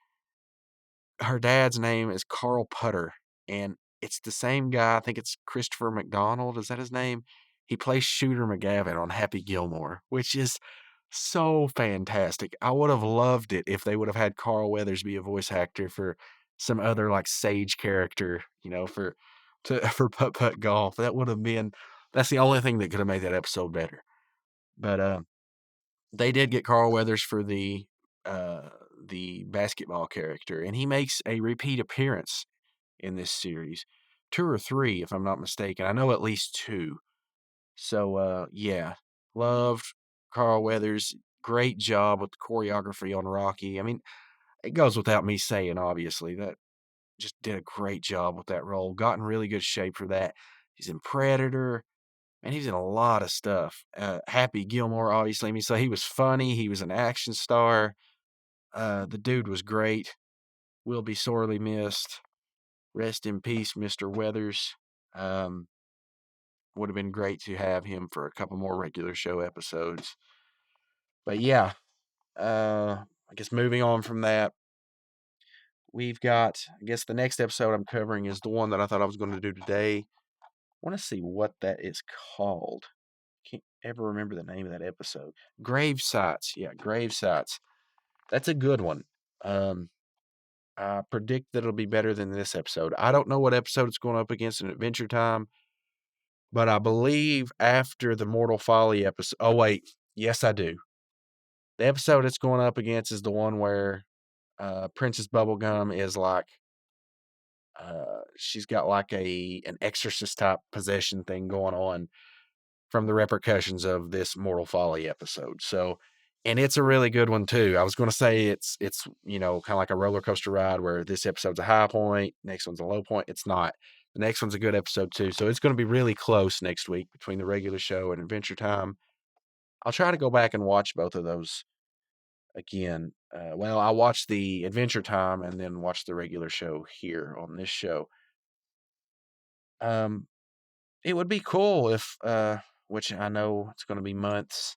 Her dad's name is Carl Putter, and it's the same guy. I think it's Christopher McDonald. Is that his name? He plays Shooter McGavin on Happy Gilmore, which is so fantastic. I would have loved it if they would have had Carl Weathers be a voice actor for some other like sage character, you know, for putt putt golf. That would have been that's the only thing that could have made that episode better. But they did get Carl Weathers for the basketball character, and he makes a repeat appearance in this series, 2 or 3, if I'm not mistaken. I know at least 2. So yeah, loved Carl Weathers. Great job with the choreography on Rocky. I mean, it goes without me saying, obviously, that just did a great job with that role. Got in really good shape for that. He's in Predator. And he's in a lot of stuff. Happy Gilmore, obviously. I mean, so he was funny. He was an action star. The dude was great. Will be sorely missed. Rest in peace, Mr. Weathers. Would have been great to have him for a couple more regular show episodes. But yeah, I guess moving on from that, we've got, I guess the next episode I'm covering is the one that I thought I was going to do today. I want to see what that is called. Can't ever remember the name of that episode. Grave Sites. Yeah, Grave Sites. That's a good one. I predict that it'll be better than this episode. I don't know what episode it's going up against in Adventure Time, But I believe after the Mortal Folly episode. Oh, wait. Yes, I do. The episode it's going up against is the one where Princess Bubblegum is like, she's got like an exorcist type possession thing going on from the repercussions of this Mortal Folly episode. So, and it's a really good one too. I was going to say it's kind of like a roller coaster ride where this episode's a high point, next one's a low point. It's not. The next one's a good episode too. So it's going to be really close next week between the regular show and Adventure Time. I'll try to go back and watch both of those again. I watched the Adventure Time and then watch the regular show here on this show. Um, it would be cool if, which I know it's going to be months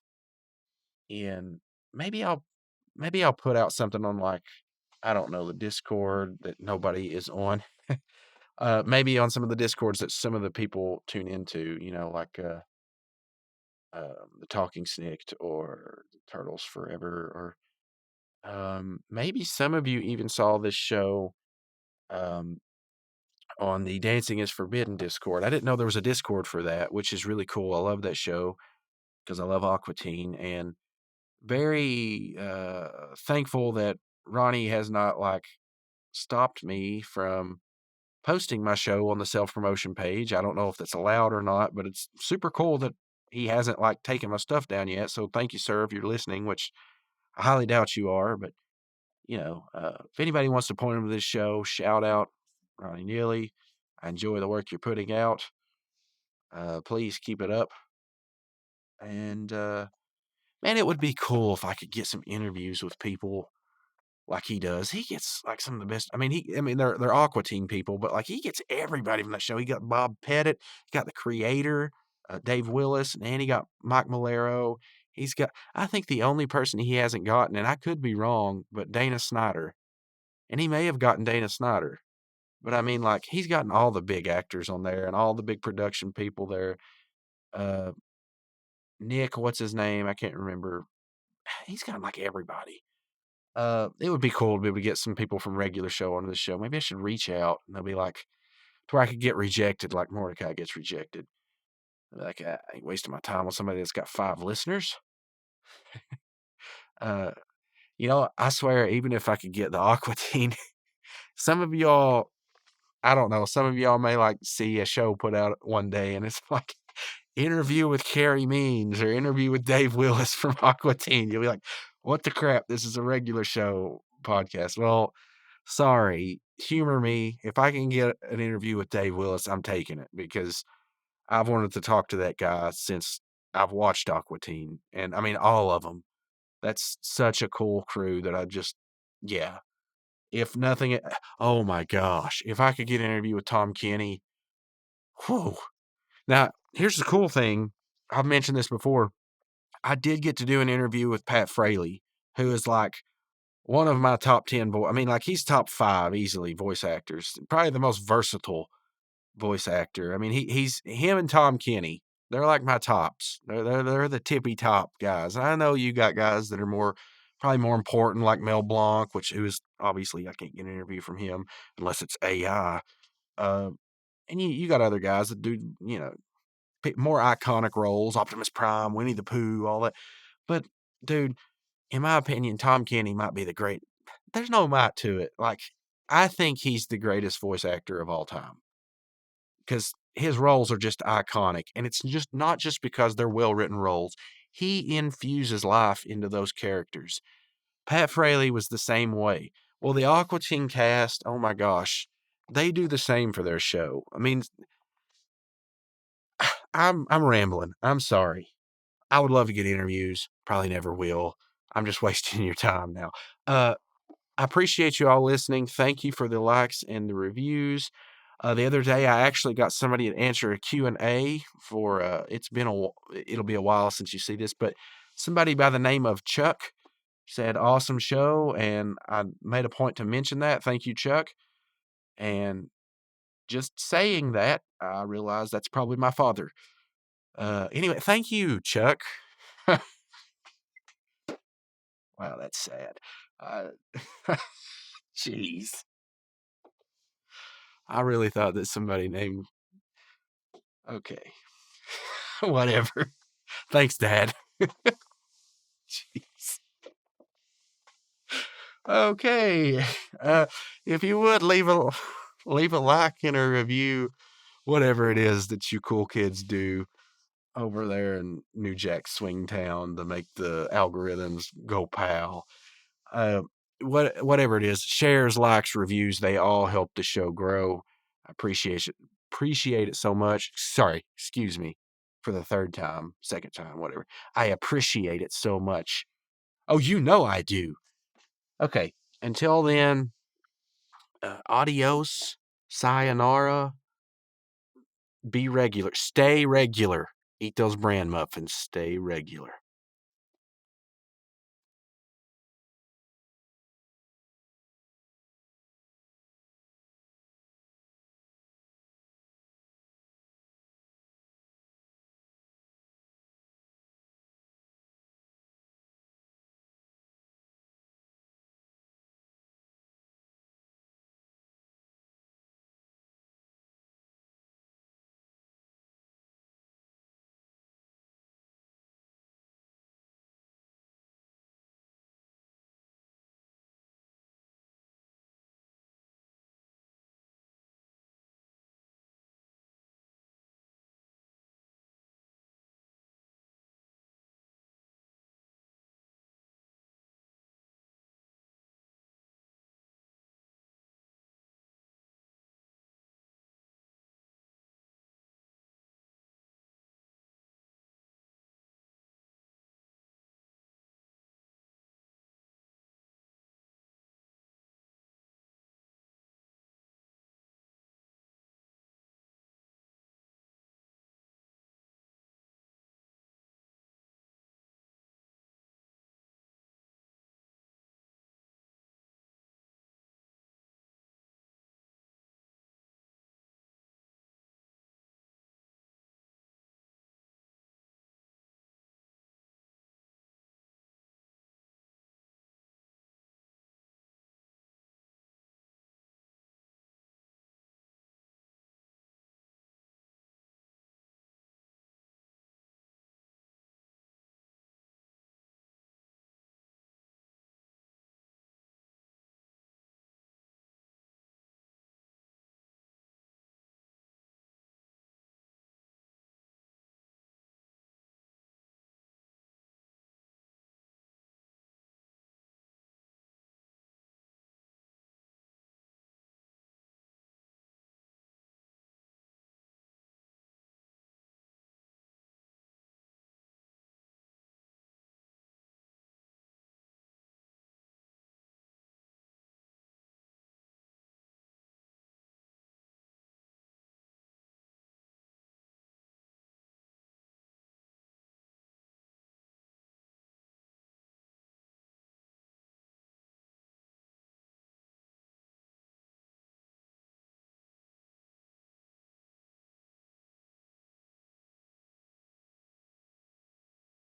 in. Maybe I'll put out something on like, I don't know, the Discord that nobody is on. Maybe on some of the Discords that some of the people tune into, like the Talking Snicked or the Turtles Forever, or maybe some of you even saw this show um, on the Dancing is Forbidden Discord. I didn't know there was a Discord for that, which is really cool. I love that show because I love Aqua Teen, and very thankful that Ronnie has not like stopped me from posting my show on the self-promotion page. I don't know if that's allowed or not, but it's super cool that he hasn't like taken my stuff down yet. So thank you, sir, if you're listening, which I highly doubt you are. But if anybody wants to point him to this show, shout out Ronnie Neely. I enjoy the work you're putting out. Please keep it up. And man, it would be cool if I could get some interviews with people like he does. He gets like some of the best. I mean, they're Aqua Teen people, but like he gets everybody from that show. He got Bob Pettit, he got the creator, Dave Willis, and he got Mike Malero. I think the only person he hasn't gotten, and I could be wrong, but Dana Snyder. And he may have gotten Dana Snyder. But I mean, like, he's gotten all the big actors on there and all the big production people there. Uh, Nick, what's his name? I can't remember. He's gotten like everybody. It would be cool to be able to get some people from regular show onto the show. Maybe I should reach out and they'll be like, to where I could get rejected like Mordecai gets rejected. I'll be like, I ain't wasting my time with somebody that's got 5 listeners. Uh, I swear, even if I could get the Aqua Teen, some of y'all, I don't know, some of y'all may like see a show put out one day and it's like interview with Carrie Means or interview with Dave Willis from Aqua Teen. You'll be like, what the crap? This is a regular show podcast. Well, sorry, humor me. If I can get an interview with Dave Willis, I'm taking it because I've wanted to talk to that guy since I've watched Aqua Teen. And I mean, all of them. That's such a cool crew that yeah. If nothing, oh my gosh, if I could get an interview with Tom Kenny, whew. Now, here's the cool thing. I've mentioned this before. I did get to do an interview with Pat Fraley, who is like one of my top 10 I mean, like he's top 5 easily voice actors, probably the most versatile voice actor. I mean, he's him and Tom Kenny. They're like my tops. They're the tippy top guys. I know you got guys that are probably more important, like Mel Blanc, who is obviously I can't get an interview from him unless it's AI. And you got other guys that do more iconic roles, Optimus Prime, Winnie the Pooh, all that. But dude, in my opinion, Tom Kenny might be the great. There's no might to it. Like I think he's the greatest voice actor of all time because his roles are just iconic, and it's just not just because they're well written roles. He infuses life into those characters. Pat Fraley was the same way. Well, the Aqua Teen cast, oh my gosh, they do the same for their show. I mean, I'm rambling. I'm sorry. I would love to get interviews. Probably never will. I'm just wasting your time now. I appreciate you all listening. Thank you for the likes and the reviews. The other day, I actually got somebody to answer a Q&A for, it'll be a while since you see this, but somebody by the name of Chuck said, awesome show. And I made a point to mention that. Thank you, Chuck. And just saying that, I realized that's probably my father. Anyway, thank you, Chuck. Wow, that's sad. Jeez. I really thought that somebody named. Okay. Whatever. Thanks, Dad. Jeez. Okay. If you would leave a like and a review, whatever it is that you cool kids do over there in New Jack Swingtown to make the algorithms go pal. Whatever it is, shares, likes, reviews, they all help the show grow. I appreciate it so much. Sorry, excuse me for the second time, whatever. I appreciate it so much. Oh, you know I do. Okay, until then, adios, sayonara, be regular, stay regular. Eat those bran muffins, stay regular.